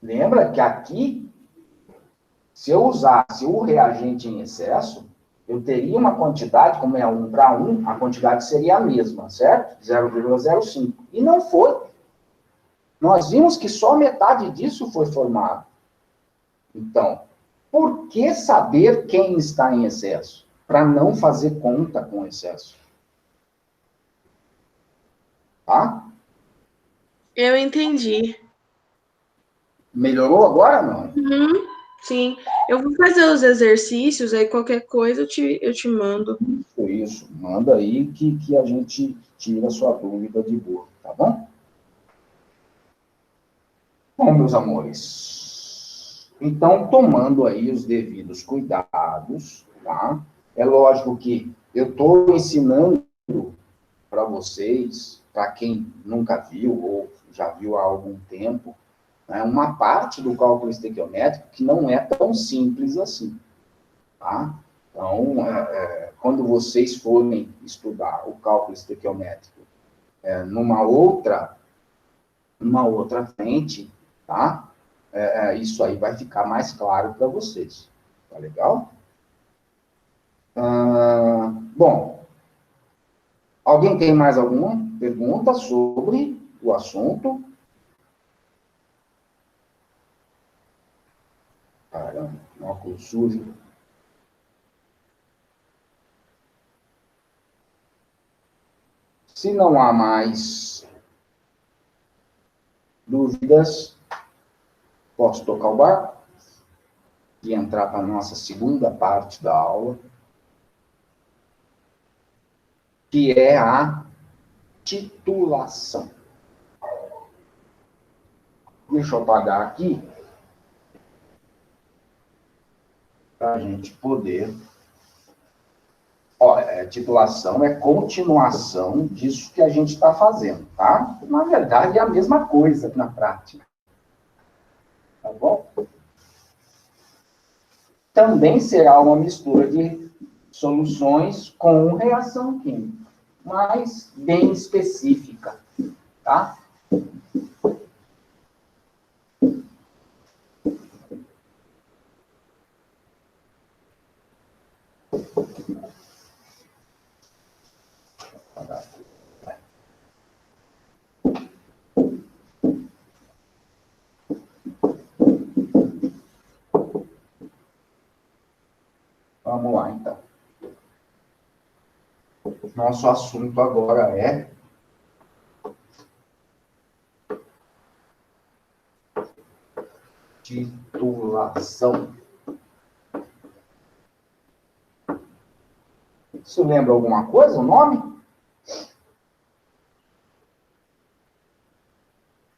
Speaker 1: Lembra que aqui, se eu usasse o reagente em excesso, eu teria uma quantidade, como é 1 para 1, a quantidade seria a mesma, certo? 0,05. E não foi. Nós vimos que só metade disso foi formado. Então, por que saber quem está em excesso? Para não fazer conta com excesso. Tá?
Speaker 2: Eu entendi.
Speaker 1: Melhorou agora, não?
Speaker 2: Uhum, sim. Eu vou fazer os exercícios, aí qualquer coisa eu te mando.
Speaker 1: Isso. Manda aí que a gente tira a sua dúvida de boa, tá bom? Bom, meus amores, então, tomando aí os devidos cuidados, tá? É lógico que eu estou ensinando para vocês, para quem nunca viu ou já viu há algum tempo, né, uma parte do cálculo estequiométrico que não é tão simples assim, tá? Então, quando vocês forem estudar o cálculo estequiométrico numa outra frente, tá? Isso aí vai ficar mais claro para vocês. Tá legal? Bom, alguém tem mais alguma pergunta sobre o assunto? Caramba, óculos sujo. Se não há mais dúvidas, posso tocar o barco e entrar para a nossa segunda parte da aula, que é a titulação. Deixa eu apagar aqui para a gente poder... titulação é continuação disso que a gente está fazendo, tá? Na verdade, é a mesma coisa na prática. Tá bom? Também será uma mistura de soluções com reação química, mas bem específica, tá? Vamos lá, então. Nosso assunto agora é titulação. Isso lembra alguma coisa, o nome?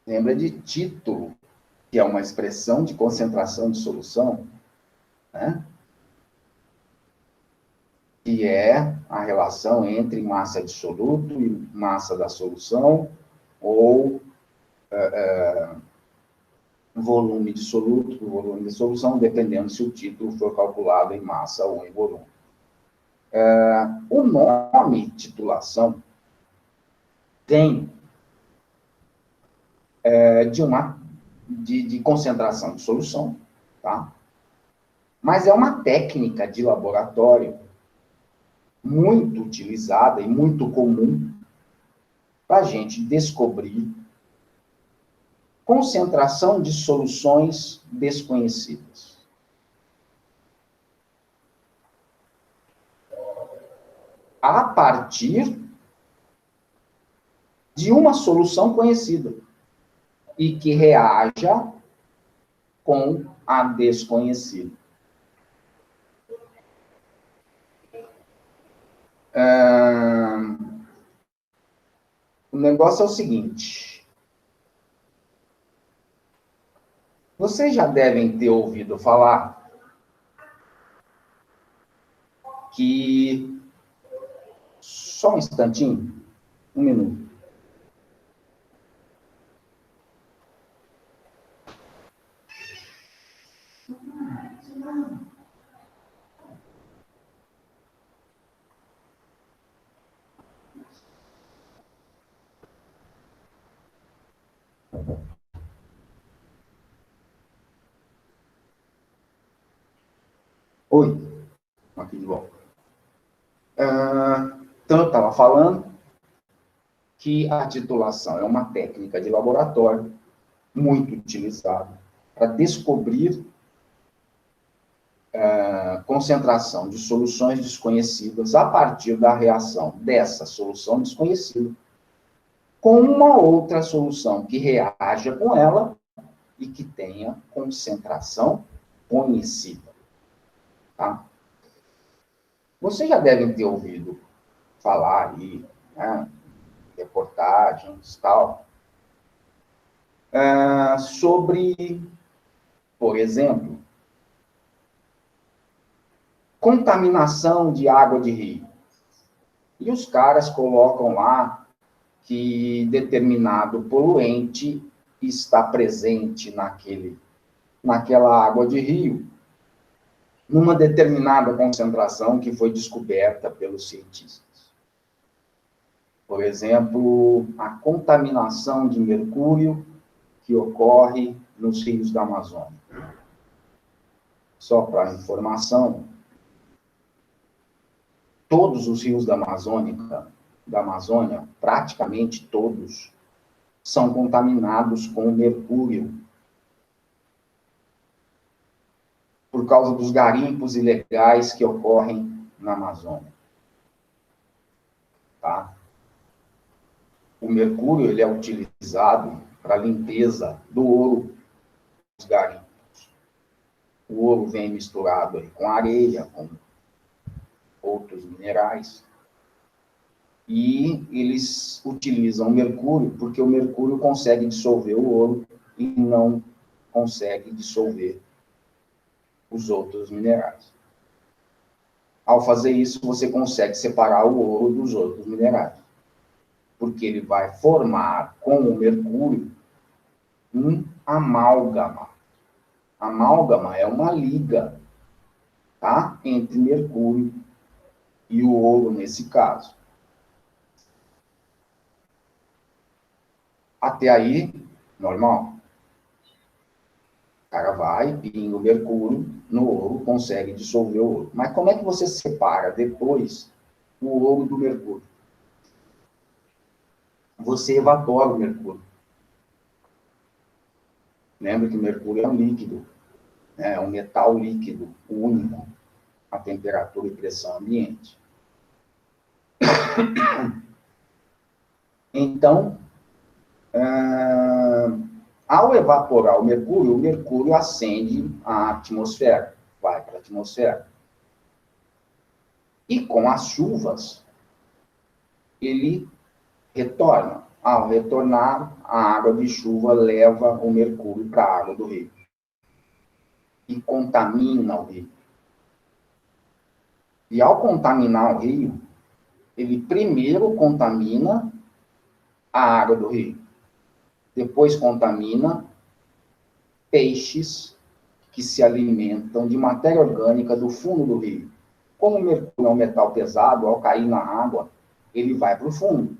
Speaker 1: Lembra de título, que é uma expressão de concentração de solução, né? Que é a relação entre massa de soluto e massa da solução, ou volume de soluto, volume de solução, dependendo se o título for calculado em massa ou em volume. O nome titulação vem de concentração de solução, tá? Mas é uma técnica de laboratório muito utilizada e muito comum para a gente descobrir concentração de soluções desconhecidas. A partir de uma solução conhecida e que reaja com a desconhecida. O negócio é o seguinte. Vocês já devem ter ouvido falar que... Só um instantinho. Um minuto. Oi, aqui de volta. Então, eu estava falando que a titulação é uma técnica de laboratório muito utilizada para descobrir concentração de soluções desconhecidas a partir da reação dessa solução desconhecida com uma outra solução que reaja com ela e que tenha concentração conhecida. Tá? Vocês já devem ter ouvido falar aí, né, reportagens e tal, sobre, por exemplo, contaminação de água de rio. E os caras colocam lá que determinado poluente está presente naquela água de rio, numa determinada concentração que foi descoberta pelos cientistas. Por exemplo, a contaminação de mercúrio que ocorre nos rios da Amazônia. Só para informação, todos os rios da Amazônia, praticamente todos, são contaminados com mercúrio, por causa dos garimpos ilegais que ocorrem na Amazônia. Tá? O mercúrio ele é utilizado para a limpeza do ouro dos garimpos. O ouro vem misturado aí com areia, com outros minerais, e eles utilizam o mercúrio porque o mercúrio consegue dissolver o ouro e não consegue dissolver os outros minerais. Ao fazer isso, você consegue separar o ouro dos outros minerais, porque ele vai formar com o mercúrio um amálgama. Amálgama é uma liga, tá? Entre mercúrio e o ouro, nesse caso. Até aí, normal. O cara vai, pinga o mercúrio no ouro, consegue dissolver o ouro. Mas como é que você separa depois o ouro do mercúrio? Você evapora o mercúrio. Lembra que o mercúrio é um líquido, né? É um metal líquido, único, a temperatura e pressão ambiente. Então, ao evaporar o mercúrio ascende à atmosfera, vai para a atmosfera. E com as chuvas, ele retorna. Ao retornar, a água de chuva leva o mercúrio para a água do rio. E contamina o rio. E ao contaminar o rio, ele primeiro contamina a água do rio. Depois contamina peixes que se alimentam de matéria orgânica do fundo do rio. Como o mercúrio é um metal pesado, ao cair na água, ele vai para o fundo.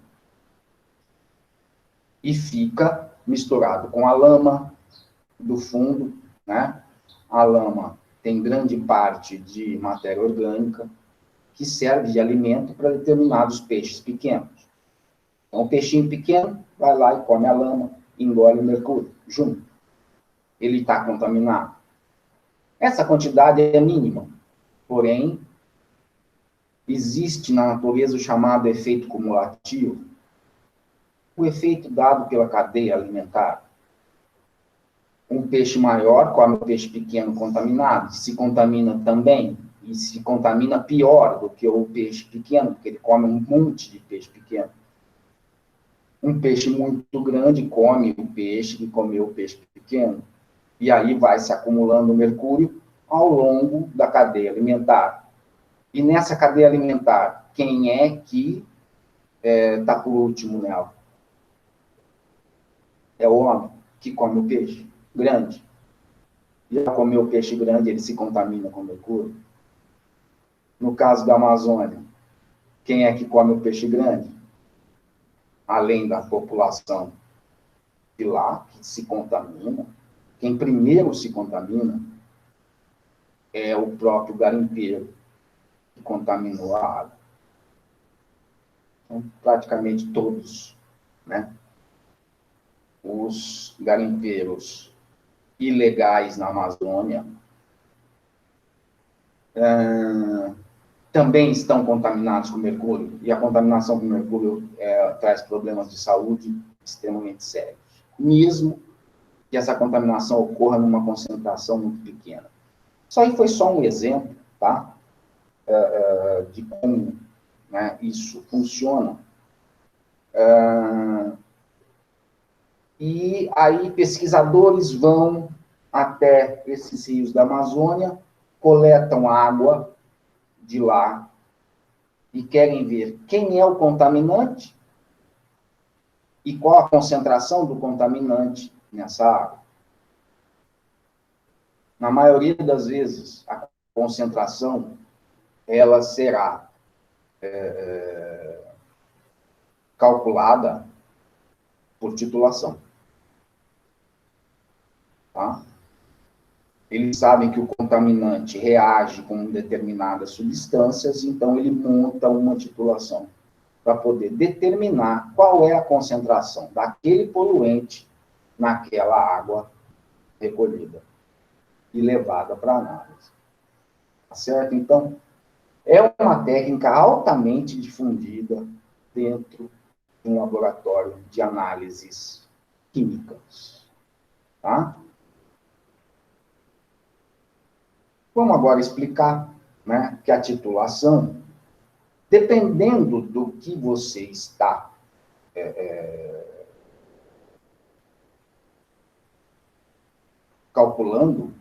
Speaker 1: E fica misturado com a lama do fundo, né? A lama tem grande parte de matéria orgânica que serve de alimento para determinados peixes pequenos. Então, o peixinho pequeno vai lá e come a lama, engole o mercúrio junto. Ele está contaminado. Essa quantidade é mínima, porém, existe na natureza o chamado efeito cumulativo, o efeito dado pela cadeia alimentar. Um peixe maior come um peixe pequeno contaminado, se contamina também, e se contamina pior do que o peixe pequeno, porque ele come um monte de peixe pequeno. Um peixe muito grande come o peixe que comeu o peixe pequeno. E aí vai se acumulando mercúrio ao longo da cadeia alimentar. E nessa cadeia alimentar, quem é que está por último nela? É o homem que come o peixe grande. Já comeu o peixe grande, ele se contamina com mercúrio. No caso da Amazônia, quem é que come o peixe grande? Além da população de lá, que se contamina, quem primeiro se contamina é o próprio garimpeiro, que contaminou a água. Então, praticamente todos, né? Os garimpeiros ilegais na Amazônia também estão contaminados com mercúrio, e a contaminação com mercúrio traz problemas de saúde extremamente sérios, mesmo que essa contaminação ocorra numa concentração muito pequena. Isso aí foi só um exemplo, tá? De como, né, isso funciona. E aí pesquisadores vão até esses rios da Amazônia, coletam água de lá e querem ver quem é o contaminante e qual a concentração do contaminante nessa água. Na maioria das vezes, a concentração ela será calculada por titulação. Tá? Eles sabem que o contaminante reage com determinadas substâncias, então ele monta uma titulação para poder determinar qual é a concentração daquele poluente naquela água recolhida e levada para análise. Tá certo? Então, é uma técnica altamente difundida dentro de um laboratório de análises químicas. Tá? Vamos agora explicar, né, que a titulação, dependendo do que você está calculando,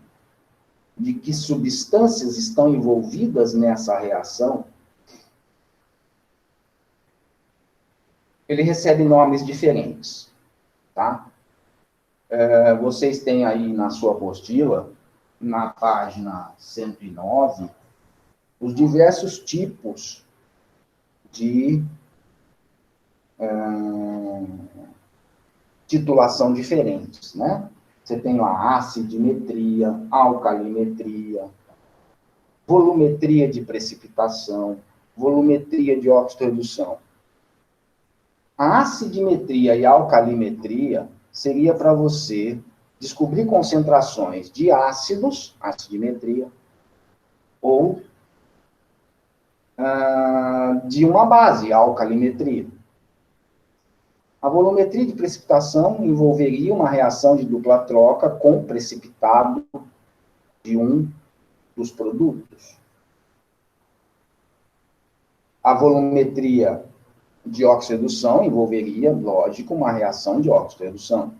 Speaker 1: de que substâncias estão envolvidas nessa reação, ele recebe nomes diferentes, tá? Vocês têm aí na sua apostila, na página 109, os diversos tipos de titulação diferentes, né? Você tem a acidimetria, alcalimetria, volumetria de precipitação, volumetria de oxirredução. A acidimetria e a alcalimetria seria para você descobrir concentrações de ácidos, acidimetria, ou de uma base, alcalimetria. A volumetria de precipitação envolveria uma reação de dupla troca com o precipitado de um dos produtos. A volumetria de oxirredução envolveria, lógico, uma reação de oxirredução.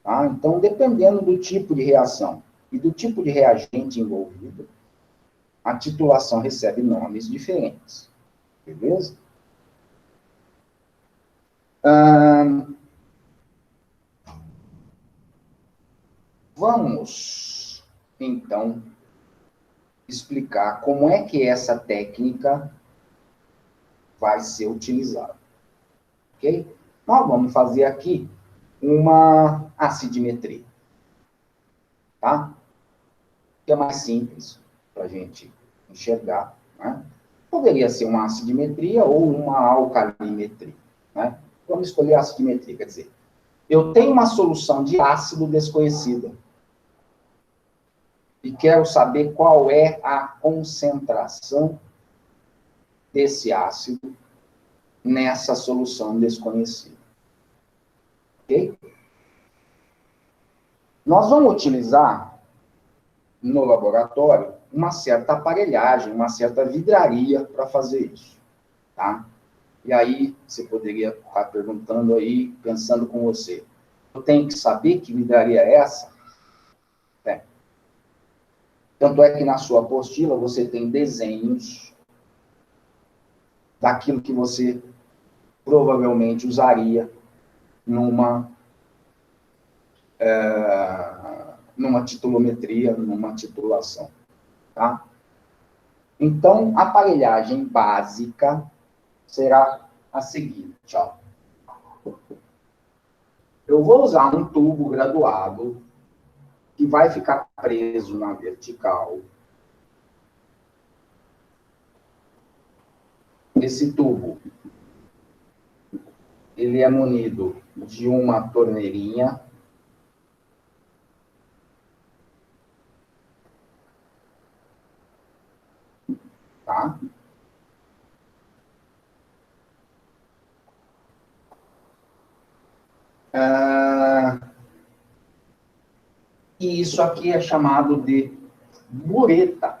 Speaker 1: Tá? Então, dependendo do tipo de reação e do tipo de reagente envolvido, a titulação recebe nomes diferentes. Beleza? Vamos, então, explicar como é que essa técnica vai ser utilizada. Ok? Nós vamos fazer aqui uma acidimetria. Tá? Que é mais simples para a gente enxergar. Né? Poderia ser uma acidimetria ou uma alcalimetria. Né? Vamos escolher a acidimetria, quer dizer, eu tenho uma solução de ácido desconhecida e quero saber qual é a concentração desse ácido nessa solução desconhecida. Ok? Nós vamos utilizar no laboratório uma certa aparelhagem, uma certa vidraria para fazer isso, tá? E aí, você poderia estar perguntando aí, pensando com você, eu tenho que saber que vidraria é essa? Tem. Tanto é que na sua apostila você tem desenhos daquilo que você provavelmente usaria numa titulometria, numa titulação, tá? Então, a aparelhagem básica será a seguinte, ó. Eu vou usar um tubo graduado que vai ficar preso na vertical. Esse tubo, ele é munido de uma torneirinha. Tá? E isso aqui é chamado de bureta.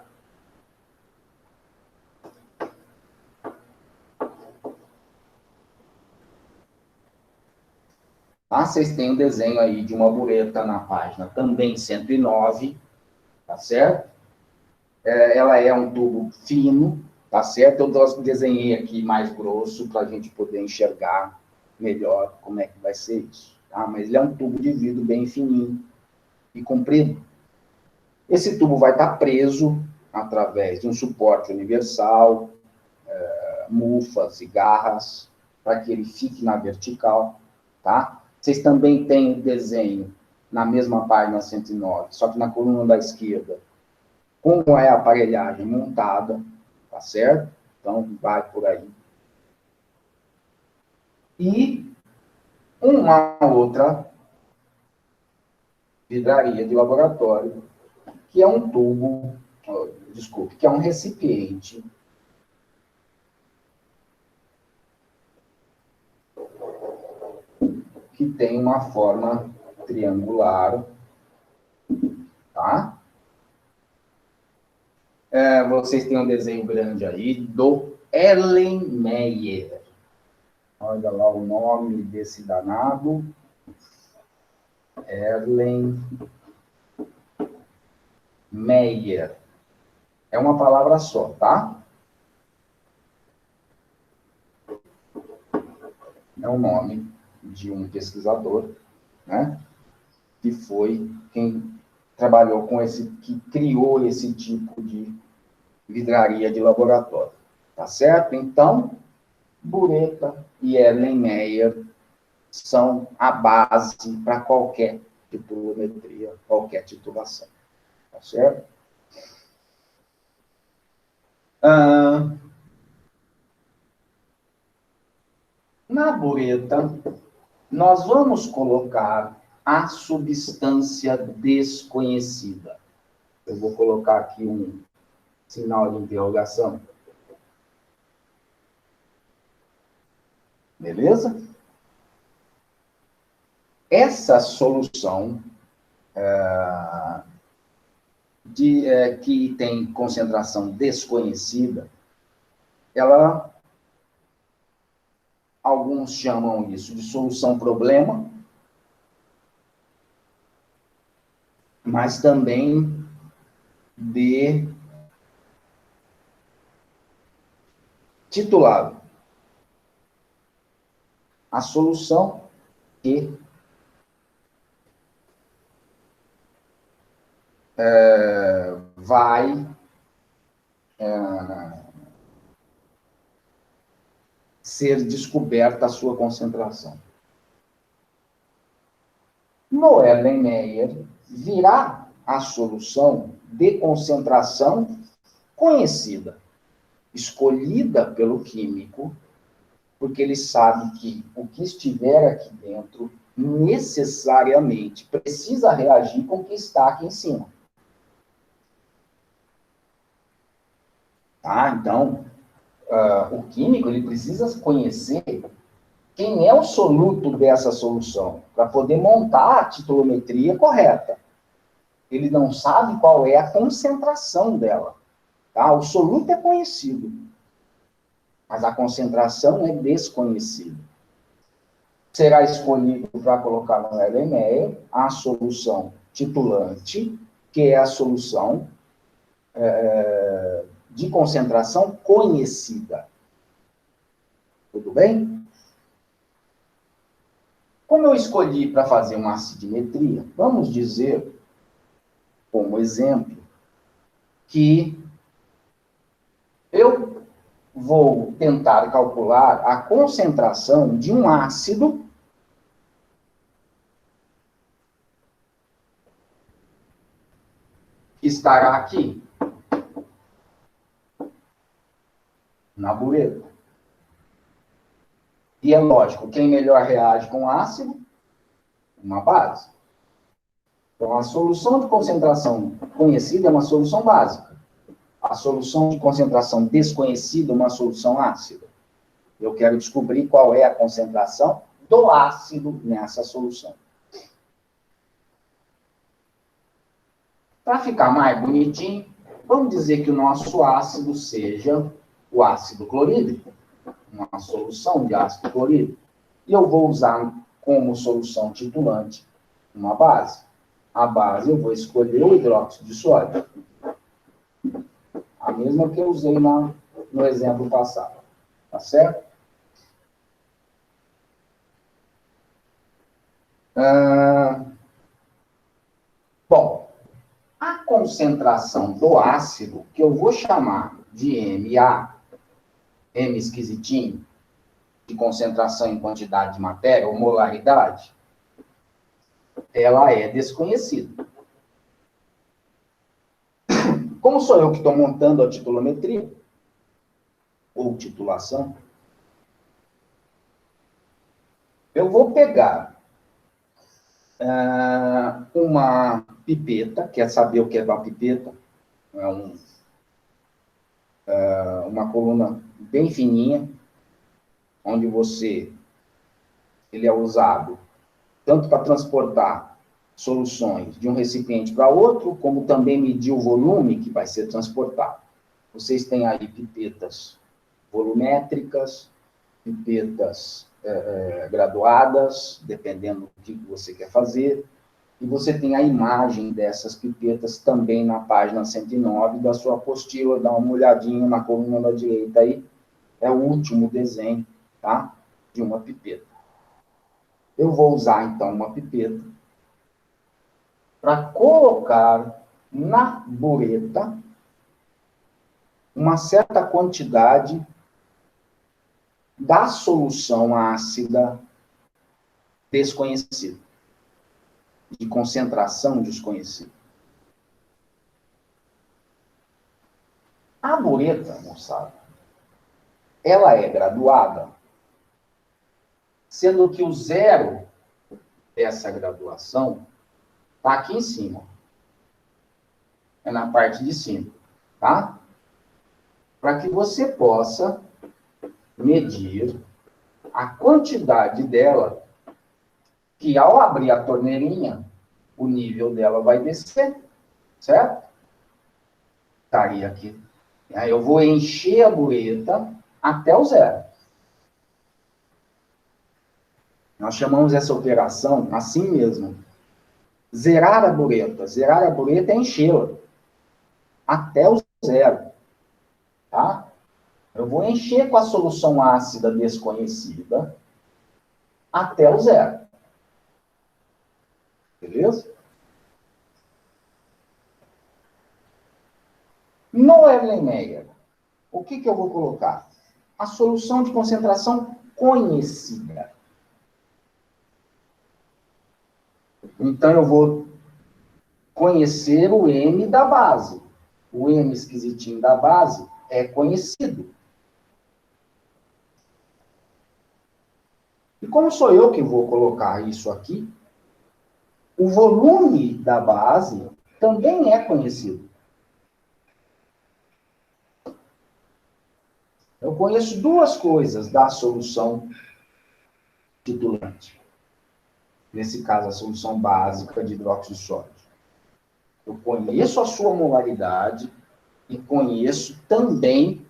Speaker 1: Tá? Vocês têm um desenho aí de uma bureta na página também 109, tá certo? Ela é um tubo fino, tá certo? Eu desenhei aqui mais grosso para a gente poder enxergar melhor como é que vai ser isso, tá? Mas ele é um tubo de vidro bem fininho e comprido. Esse tubo vai estar preso através de um suporte universal, mufas e garras, para que ele fique na vertical, tá? Vocês também têm o desenho na mesma página 109, só que na coluna da esquerda, como é a aparelhagem montada, tá certo? Então, vai por aí. E uma outra vidraria de laboratório, que é um tubo, desculpe, que é um recipiente que tem uma forma triangular, tá? Vocês têm um desenho grande aí do Erlenmeyer. Olha lá o nome desse danado. Erlenmeyer. É uma palavra só, tá? É o nome de um pesquisador, né? Que foi quem trabalhou com que criou esse tipo de vidraria de laboratório, tá certo? Então, bureta e Erlenmeyer são a base para qualquer titulometria, qualquer titulação, tá certo? Na bureta, nós vamos colocar a substância desconhecida. Eu vou colocar aqui um sinal de interrogação. Beleza? Essa solução que tem concentração desconhecida, alguns chamam isso de solução problema, mas também de titulado. A solução que vai ser descoberta a sua concentração. No Erlenmeyer, virá a solução de concentração conhecida, escolhida pelo químico, porque ele sabe que o que estiver aqui dentro necessariamente precisa reagir com o que está aqui em cima. Tá? Então, o químico ele precisa conhecer quem é o soluto dessa solução, para poder montar a titulometria correta. Ele não sabe qual é a concentração dela. Tá? O soluto é conhecido, mas a concentração é desconhecida. Será escolhido para colocar no Erlenmeyer a solução titulante, que é a solução de concentração conhecida. Tudo bem? Como eu escolhi para fazer uma acidimetria, vamos dizer, como exemplo, que eu vou tentar calcular a concentração de um ácido que estará aqui, na bureta. E é lógico, quem melhor reage com ácido? Uma base. Então, a solução de concentração conhecida é uma solução básica. A solução de concentração desconhecida é uma solução ácida. Eu quero descobrir qual é a concentração do ácido nessa solução. Para ficar mais bonitinho, vamos dizer que o nosso ácido seja o ácido clorídrico. Uma solução de ácido clorídrico. E eu vou usar como solução titulante uma base. A base eu vou escolher o hidróxido de sódio. A mesma que eu usei no exemplo passado. Tá certo? Bom, a concentração do ácido, que eu vou chamar de MA, M esquisitinho, de concentração em quantidade de matéria, ou molaridade, ela é desconhecida. Como sou eu que estou montando a titulometria, ou titulação, eu vou pegar uma pipeta, quer saber o que é uma pipeta? É uma coluna bem fininha, onde ele é usado tanto para transportar soluções de um recipiente para outro, como também medir o volume que vai ser transportado. Vocês têm aí pipetas volumétricas, pipetas graduadas, dependendo do que você quer fazer, e você tem a imagem dessas pipetas também na página 109 da sua apostila. Dá uma olhadinha na coluna da direita aí, é o último desenho, tá? De uma pipeta. Eu vou usar, então, uma pipeta para colocar na bureta uma certa quantidade da solução ácida desconhecida, de concentração desconhecida. A bureta, moçada, ela é graduada, sendo que o zero dessa graduação está aqui em cima. É na parte de cima, tá? Para que você possa medir a quantidade dela, que ao abrir a torneirinha, o nível dela vai descer, certo? Estaria aqui. Aí eu vou encher a bureta até o zero. Nós chamamos essa operação assim mesmo. Zerar a bureta. Zerar a bureta é enchê-la até o zero. Tá? Eu vou encher com a solução ácida desconhecida até o zero. Beleza? No Erlenmeyer, o que eu vou colocar? A solução de concentração conhecida. Então, eu vou conhecer o M da base. O M esquisitinho da base é conhecido. E como sou eu que vou colocar isso aqui, o volume da base também é conhecido. Eu conheço duas coisas da solução titulante. Nesse caso, a solução básica de hidróxido de sódio. Eu conheço a sua molaridade e conheço também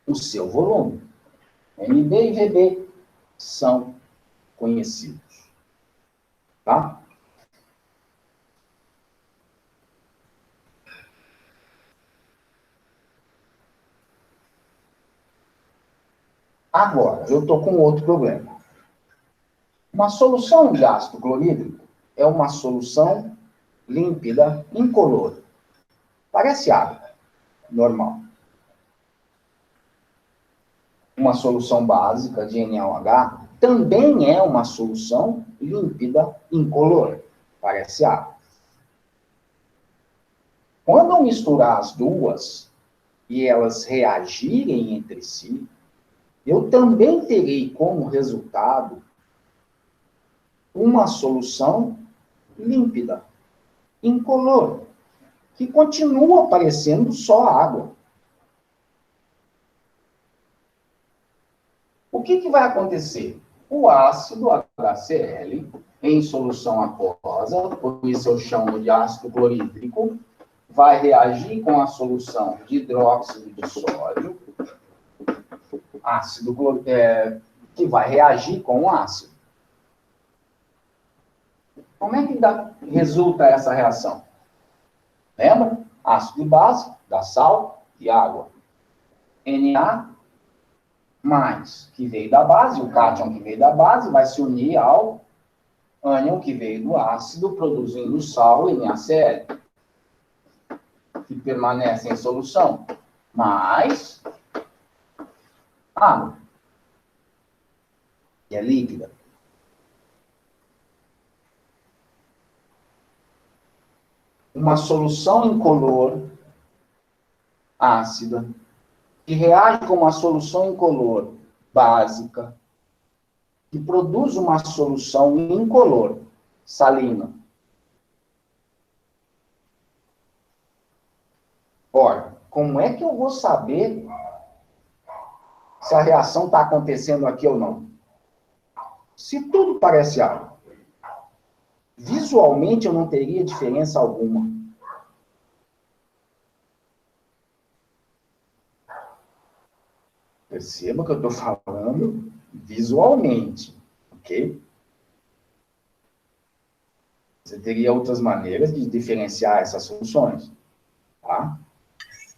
Speaker 1: o seu volume. MB e VB são conhecidos. Tá? Agora, eu estou com outro problema. Uma solução de ácido clorídrico é uma solução límpida, incolor. Parece água, normal. Uma solução básica de NaOH também é uma solução límpida, incolor. Parece água. Quando eu misturar as duas e elas reagirem entre si, eu também terei como resultado uma solução límpida, incolor, que continua parecendo só água. O que vai acontecer? O ácido HCl, em solução aquosa, por isso eu chamo de ácido clorídrico, vai reagir com a solução de hidróxido de sódio, que vai reagir com o ácido. Como é que resulta essa reação? Lembra? Ácido de base, dá sal e água. Na mais, que veio da base, o cátion que veio da base, vai se unir ao ânion que veio do ácido, produzindo sal e NaCl, que permanece em solução, mais água, que é líquida. Uma solução incolor, ácida, que reage com uma solução incolor básica, que produz uma solução incolor, salina. Ora, como é que eu vou saber se a reação está acontecendo aqui ou não? Se tudo parece água, visualmente eu não teria diferença alguma. Perceba que eu estou falando visualmente, ok? Você teria outras maneiras de diferenciar essas soluções, tá?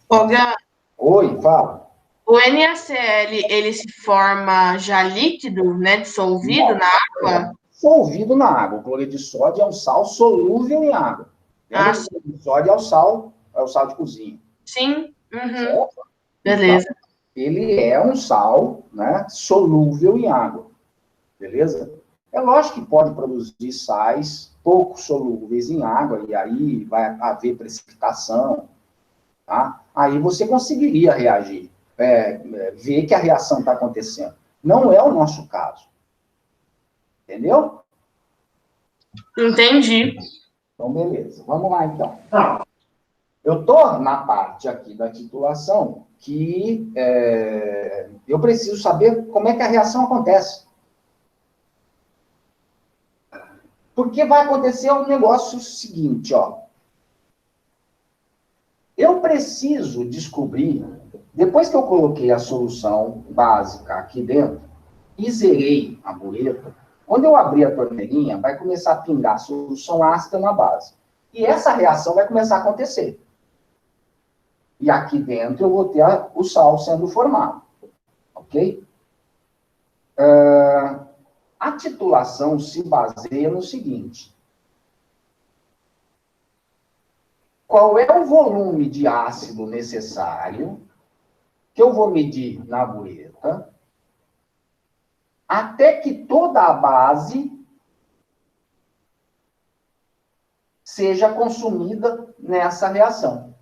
Speaker 2: Olga,
Speaker 1: Oi, fala.
Speaker 2: o NaCl, ele se forma já líquido, né, dissolvido na água?
Speaker 1: Dissolvido na água. O cloreto de sódio é um sal solúvel em água. Lembra que o cloreto de sódio é o sal de cozinha.
Speaker 2: Sim. Uhum. Beleza.
Speaker 1: Então, ele é um sal, né, solúvel em água. Beleza? É lógico que pode produzir sais pouco solúveis em água, e aí vai haver precipitação, tá? Aí você conseguiria reagir, ver que a reação está acontecendo. Não é o nosso caso. Entendeu?
Speaker 2: Entendi.
Speaker 1: Então, beleza. Vamos lá, então. Eu estou na parte aqui da titulação que eu preciso saber como é que a reação acontece. Porque vai acontecer um negócio seguinte, ó. Eu preciso descobrir, depois que eu coloquei a solução básica aqui dentro, e zerei a bureta, quando eu abrir a torneirinha, vai começar a pingar a solução ácida na base. E essa reação vai começar a acontecer. E aqui dentro eu vou ter o sal sendo formado. Ok? A titulação se baseia no seguinte. Qual é o volume de ácido necessário que eu vou medir na bureta até que toda a base seja consumida nessa reação.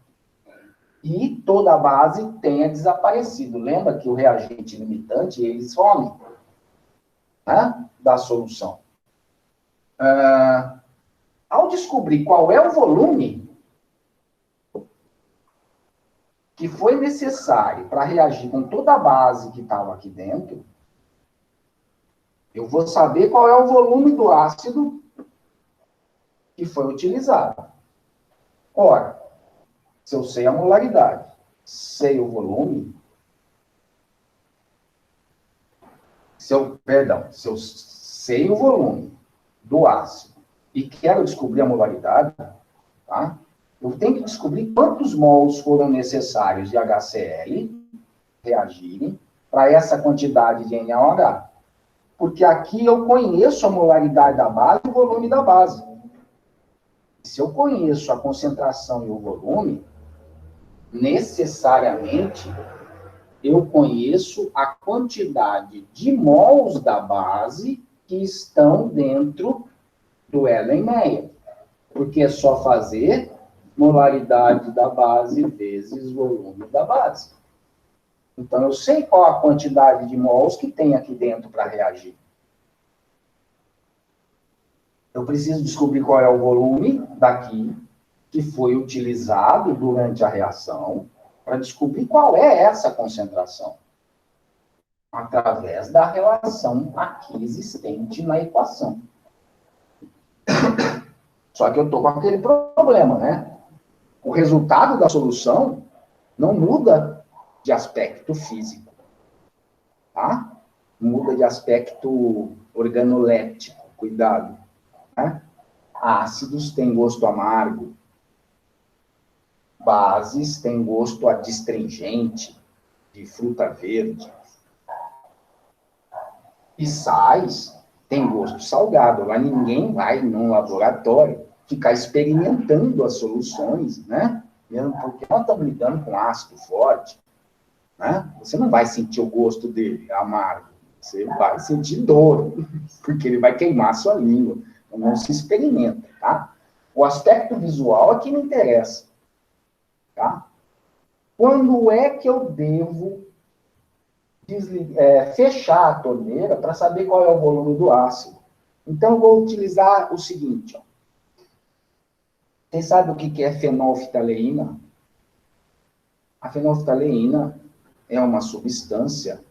Speaker 1: E toda a base tenha desaparecido. Lembra que o reagente limitante, ele some, né, da solução. Ao descobrir qual é o volume que foi necessário para reagir com toda a base que estava aqui dentro, eu vou saber qual é o volume do ácido que foi utilizado. Ora, se eu sei a molaridade, sei o volume, se eu sei o volume do ácido e quero descobrir a molaridade, tá? Eu tenho que descobrir quantos mols foram necessários de HCl reagirem para essa quantidade de NaOH. Porque aqui eu conheço a molaridade da base e o volume da base. Se eu conheço a concentração e o volume, necessariamente eu conheço a quantidade de mols da base que estão dentro do Erlenmeyer. Porque é só fazer molaridade da base vezes volume da base. Então, eu sei qual a quantidade de mols que tem aqui dentro para reagir. Eu preciso descobrir qual é o volume daqui que foi utilizado durante a reação para descobrir qual é essa concentração. Através da relação aqui existente na equação. Só que eu estou com aquele problema, né? O resultado da solução não muda de aspecto físico, tá? Muda de aspecto organoléptico, cuidado. Né? Ácidos têm gosto amargo, bases têm gosto adstringente, de fruta verde, e sais têm gosto salgado. Lá ninguém vai num laboratório ficar experimentando as soluções, né? Mesmo porque nós estamos lidando com ácido forte, né? Você não vai sentir o gosto dele amargo, você vai sentir dor, porque ele vai queimar a sua língua. Não se experimenta, tá? O aspecto visual é que me interessa, tá? Quando é que eu devo fechar a torneira para saber qual é o volume do ácido? Então, eu vou utilizar o seguinte, ó. Vocês sabem o que é fenolftaleína? A fenolftaleína é uma substância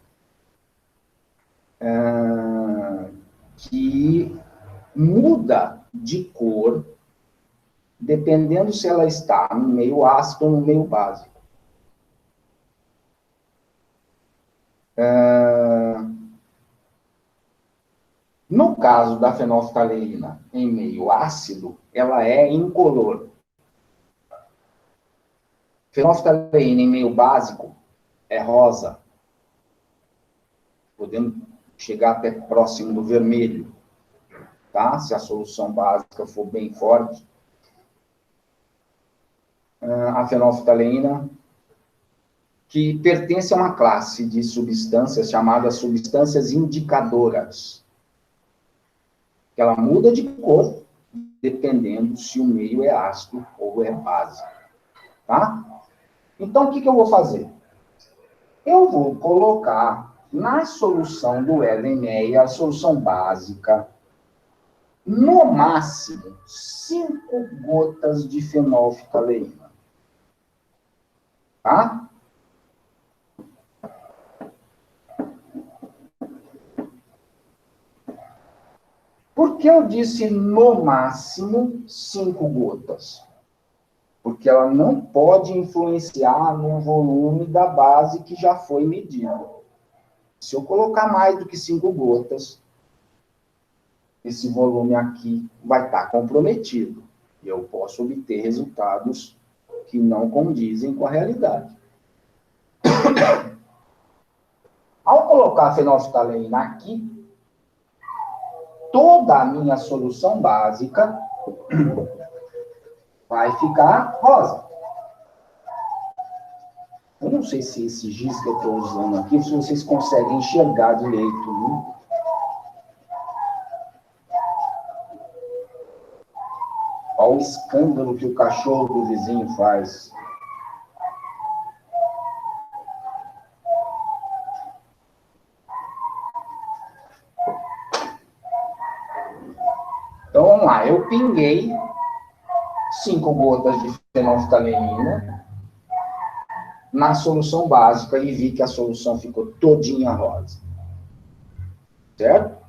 Speaker 1: que muda de cor dependendo se ela está no meio ácido ou no meio básico. No caso da fenolftaleína em meio ácido, ela é incolor. Fenolftaleína em meio básico é rosa, podendo chegar até próximo do vermelho, tá? Se a solução básica for bem forte. A fenolftaleína, que pertence a uma classe de substâncias chamadas substâncias indicadoras. Ela muda de cor dependendo se o meio é ácido ou é básico. Tá? Então, o que eu vou fazer? Eu vou colocar na solução do Erlenmeyer, a solução básica, no máximo 5 gotas de fenolftaleína. Tá? Por que eu disse no máximo 5 gotas? Porque ela não pode influenciar no volume da base que já foi medido. Se eu colocar mais do que 5 gotas, esse volume aqui vai estar comprometido. E eu posso obter resultados que não condizem com a realidade. Ao colocar a fenolftaleína aqui, toda a minha solução básica vai ficar rosa. Eu não sei se esse giz que eu estou usando aqui, se vocês conseguem enxergar direito, né? Olha o escândalo que o cachorro do vizinho faz. Então, vamos lá. Eu pinguei 5 gotas de fenolftaleína na solução básica e vi que a solução ficou todinha rosa. Certo?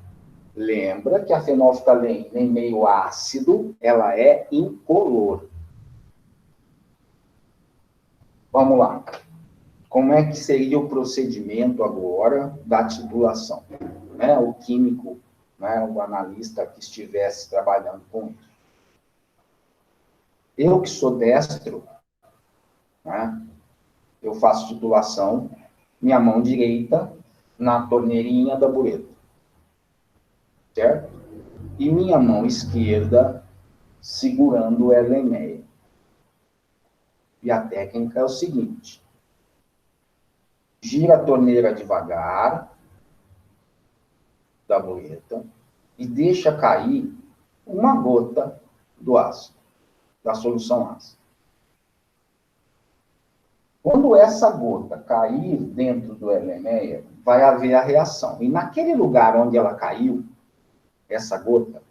Speaker 1: Lembra que a fenolftaleína em meio ácido, ela é incolor. Vamos lá. Como é que seria o procedimento agora da titulação? Né? O químico, né? O analista que estivesse trabalhando com isso. Eu que sou destro, né? Eu faço titulação, minha mão direita na torneirinha da bureta, certo? E minha mão esquerda segurando o Erlenmeyer. E a técnica é o seguinte: gira a torneira devagar da bureta e deixa cair uma gota do ácido, da solução ácida. Quando essa gota cair dentro do Erlenmeyer, vai haver a reação. E naquele lugar onde ela caiu, essa gota,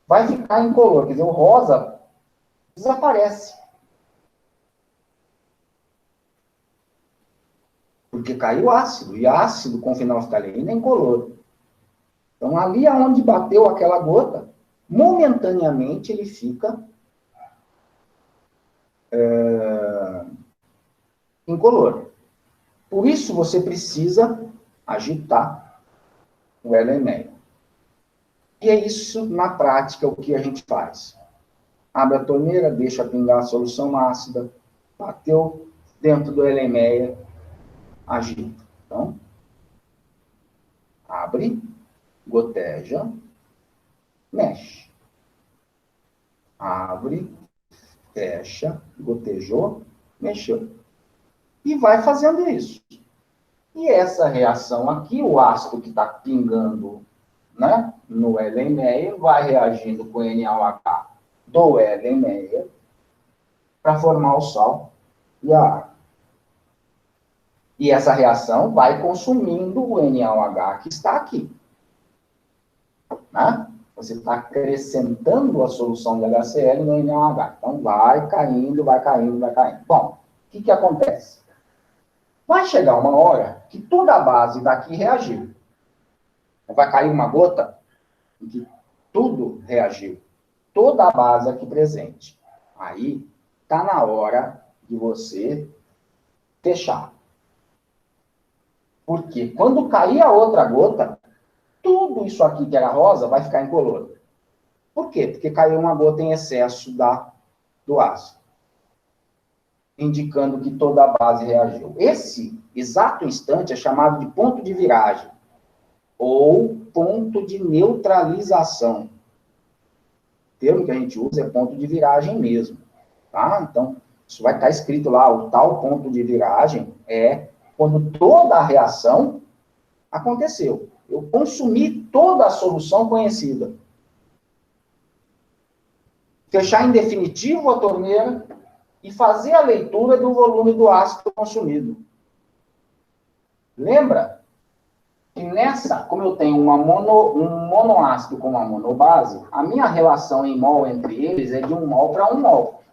Speaker 1: vai ficar incolor. Quer dizer, o rosa desaparece. Porque caiu ácido. E ácido com fenolftaleína é incolor. Então, ali onde bateu aquela gota, momentaneamente ele fica incolor. Por isso, você precisa agitar o Erlenmeyer. E é isso, na prática, o que a gente faz. Abre a torneira, deixa pingar a solução ácida, bateu dentro do Erlenmeyer, agita. Então, abre, goteja, mexe. Abre, fecha, gotejou, mexeu. E vai fazendo isso. E essa reação aqui, o ácido que está pingando, né, no Erlenmeyer, vai reagindo com o NaOH do Erlenmeyer para formar o sal e a água. E essa reação vai consumindo o NaOH que está aqui. Né? Você está acrescentando a solução de HCl no NaOH. Então, vai caindo, vai caindo, vai caindo. Bom, o que acontece? Vai chegar uma hora que toda a base daqui reagiu. Vai cair uma gota em que tudo reagiu. Toda a base aqui presente. Aí, está na hora de você fechar. Porque quando cair a outra gota, tudo isso aqui que era rosa vai ficar incolor. Por quê? Porque caiu uma gota em excesso do ácido, indicando que toda a base reagiu. Esse exato instante é chamado de ponto de viragem, ou ponto de neutralização. O termo que a gente usa é ponto de viragem mesmo. Tá? Então, isso vai estar escrito lá, o tal ponto de viragem é quando toda a reação aconteceu. Eu consumi toda a solução conhecida. Fechar em definitivo a torneira e fazer a leitura do volume do ácido consumido. Lembra que nessa, como eu tenho um monoácido com uma monobase, a minha relação em mol entre eles é de 1 mol para 1 mol.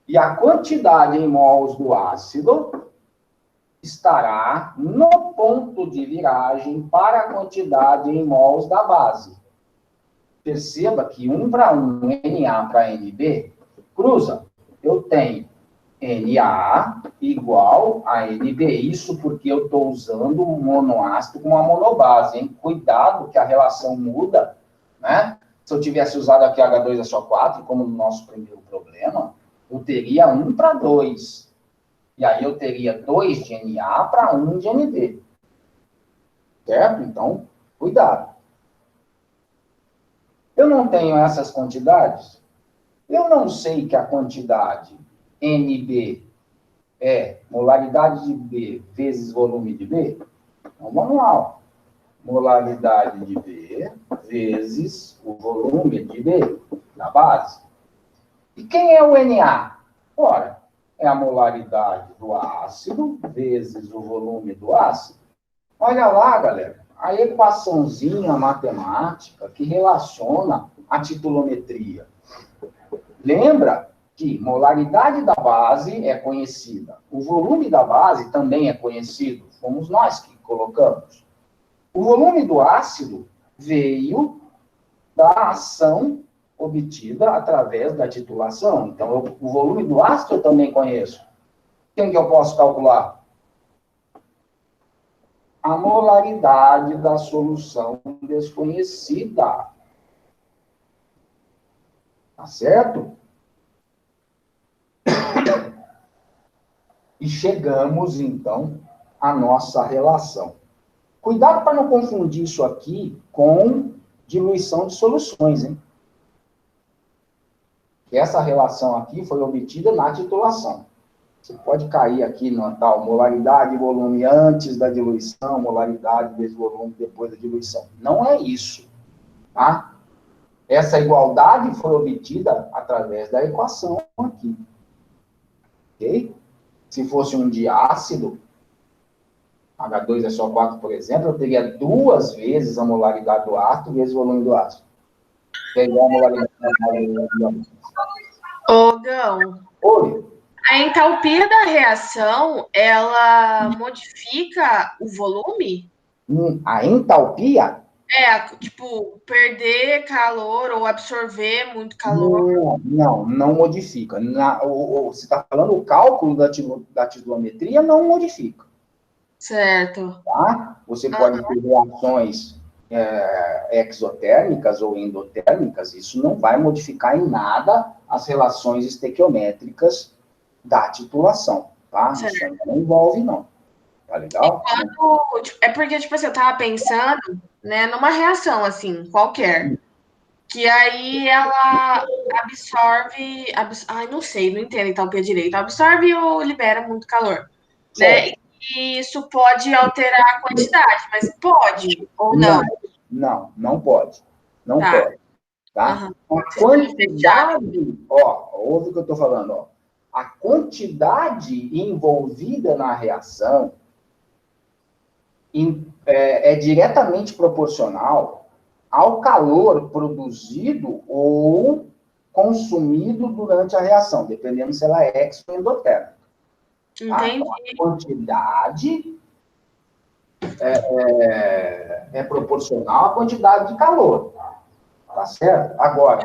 Speaker 1: E a quantidade em mols do ácido estará no ponto de viragem para a quantidade em mols da base. Perceba que 1 para 1, Na para Nb, cruza. Eu tenho Na igual a Nb. Isso porque eu estou usando um monoácido com uma monobase, hein? Cuidado que a relação muda, né? Se eu tivesse usado aqui H2SO4, como no nosso primeiro problema, eu teria 1 para 2. E aí eu teria 2 de Na para 1 de Nb. Certo? Então, cuidado. Eu não tenho essas quantidades. Eu não sei que a quantidade Nb é molaridade de B vezes volume de B. Então, vamos lá. Ó. Molaridade de B vezes o volume de B na base. E quem é o Na? Ora, é a molaridade do ácido vezes o volume do ácido. Olha lá, galera, a equaçãozinha matemática que relaciona a titulometria. Lembra que molaridade da base é conhecida. O volume da base também é conhecido. Fomos nós que colocamos. O volume do ácido veio da ação obtida através da titulação. Então, o volume do ácido eu também conheço. Quem que eu posso calcular? A molaridade da solução desconhecida. Tá certo? E chegamos, então, à nossa relação. Cuidado para não confundir isso aqui com diluição de soluções, hein? Essa relação aqui foi obtida na titulação. Você pode cair aqui na tal molaridade e volume antes da diluição, molaridade vezes volume depois da diluição. Não é isso, tá? Essa igualdade foi obtida através da equação aqui. Ok? Se fosse um diácido, H2SO4, por exemplo, eu teria 2 vezes a molaridade do ácido vezes o volume do ácido. Que é igual a molaridade do ácido.
Speaker 2: Ô, Gão,
Speaker 1: Oi.
Speaker 2: a entalpia da reação, ela modifica o volume?
Speaker 1: A entalpia?
Speaker 2: Tipo, perder calor ou absorver muito calor.
Speaker 1: Não modifica. Você está falando o cálculo da titulometria não modifica.
Speaker 2: Certo.
Speaker 1: Tá? Você pode ter reações exotérmicas ou endotérmicas, isso não vai modificar em nada as relações estequiométricas da titulação, tá?
Speaker 2: Certo.
Speaker 1: Isso não envolve, não. Tá legal?
Speaker 2: É porque, tipo assim, eu tava pensando, né, numa reação, assim, qualquer, que aí ela absorve, ai, não sei, não entendo entalpia direito, absorve ou libera muito calor, né? E isso pode alterar a quantidade, mas pode ou não?
Speaker 1: Não pode. Não
Speaker 2: Tá.
Speaker 1: pode. Tá?
Speaker 2: Uhum.
Speaker 1: A quantidade, ouve o que eu estou falando, ó. A quantidade envolvida na reação é diretamente proporcional ao calor produzido ou consumido durante a reação, dependendo se ela é exo ou endotérmica. Tá? Então, a quantidade é proporcional à quantidade de calor. Tá certo? Agora,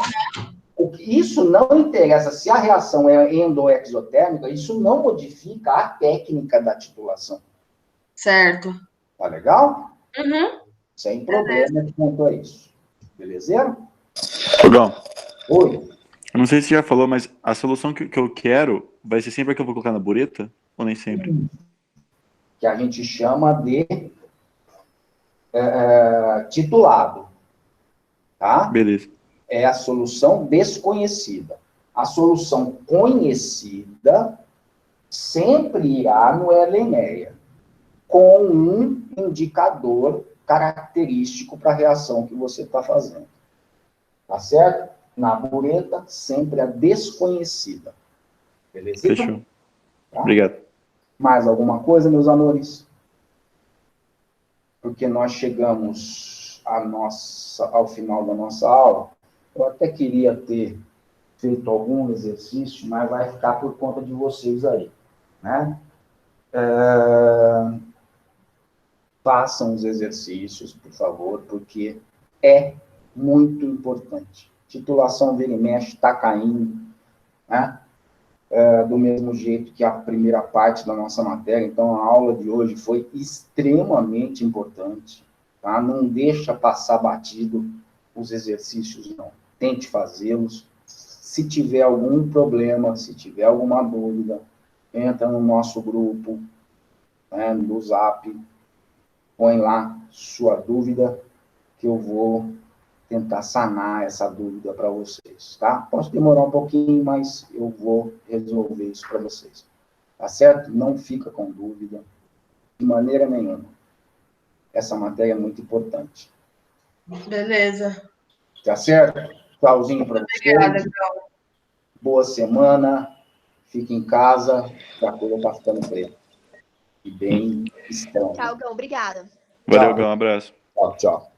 Speaker 1: isso não interessa se a reação é endo ou exotérmica, isso não modifica a técnica da titulação.
Speaker 2: Certo.
Speaker 1: Tá legal?
Speaker 2: Uhum.
Speaker 1: Sem problema quanto a isso. Belezeiro?
Speaker 5: Fogão.
Speaker 1: Oi.
Speaker 5: Eu não sei se você já falou, mas a solução que eu quero vai ser sempre a que eu vou colocar na bureta? Ou nem sempre?
Speaker 1: Que a gente chama de titulado. Tá?
Speaker 5: Beleza.
Speaker 1: É a solução desconhecida. A solução conhecida sempre irá no Erlenmeyer, com um indicador característico para a reação que você está fazendo. Tá certo? Na bureta, sempre a desconhecida. Beleza?
Speaker 5: Fechou.
Speaker 1: Tá?
Speaker 5: Obrigado.
Speaker 1: Mais alguma coisa, meus amores? Porque nós chegamos ao final da nossa aula. Eu até queria ter feito algum exercício, mas vai ficar por conta de vocês aí, né? Façam os exercícios, por favor, porque é muito importante. Titulação vira e mexe, está caindo, né? Do mesmo jeito que a primeira parte da nossa matéria. Então, a aula de hoje foi extremamente importante, tá? Não deixa passar batido os exercícios, não. Tente fazê-los. Se tiver algum problema, se tiver alguma dúvida, entra no nosso grupo, né, no Zap, põe lá sua dúvida, que eu vou tentar sanar essa dúvida para vocês, tá? Pode demorar um pouquinho, mas eu vou resolver isso para vocês. Tá certo? Não fica com dúvida, de maneira nenhuma. Essa matéria é muito importante.
Speaker 2: Beleza.
Speaker 1: Tá certo? Tchauzinho para vocês.
Speaker 2: Obrigada, Gão.
Speaker 1: Boa semana. Fique em casa, que a coisa tá ficando preta. E bem estranha.
Speaker 3: Tchau, Gão. Obrigada.
Speaker 5: Valeu,
Speaker 1: Tchau.
Speaker 5: Gão. Um abraço.
Speaker 1: Tchau, tchau.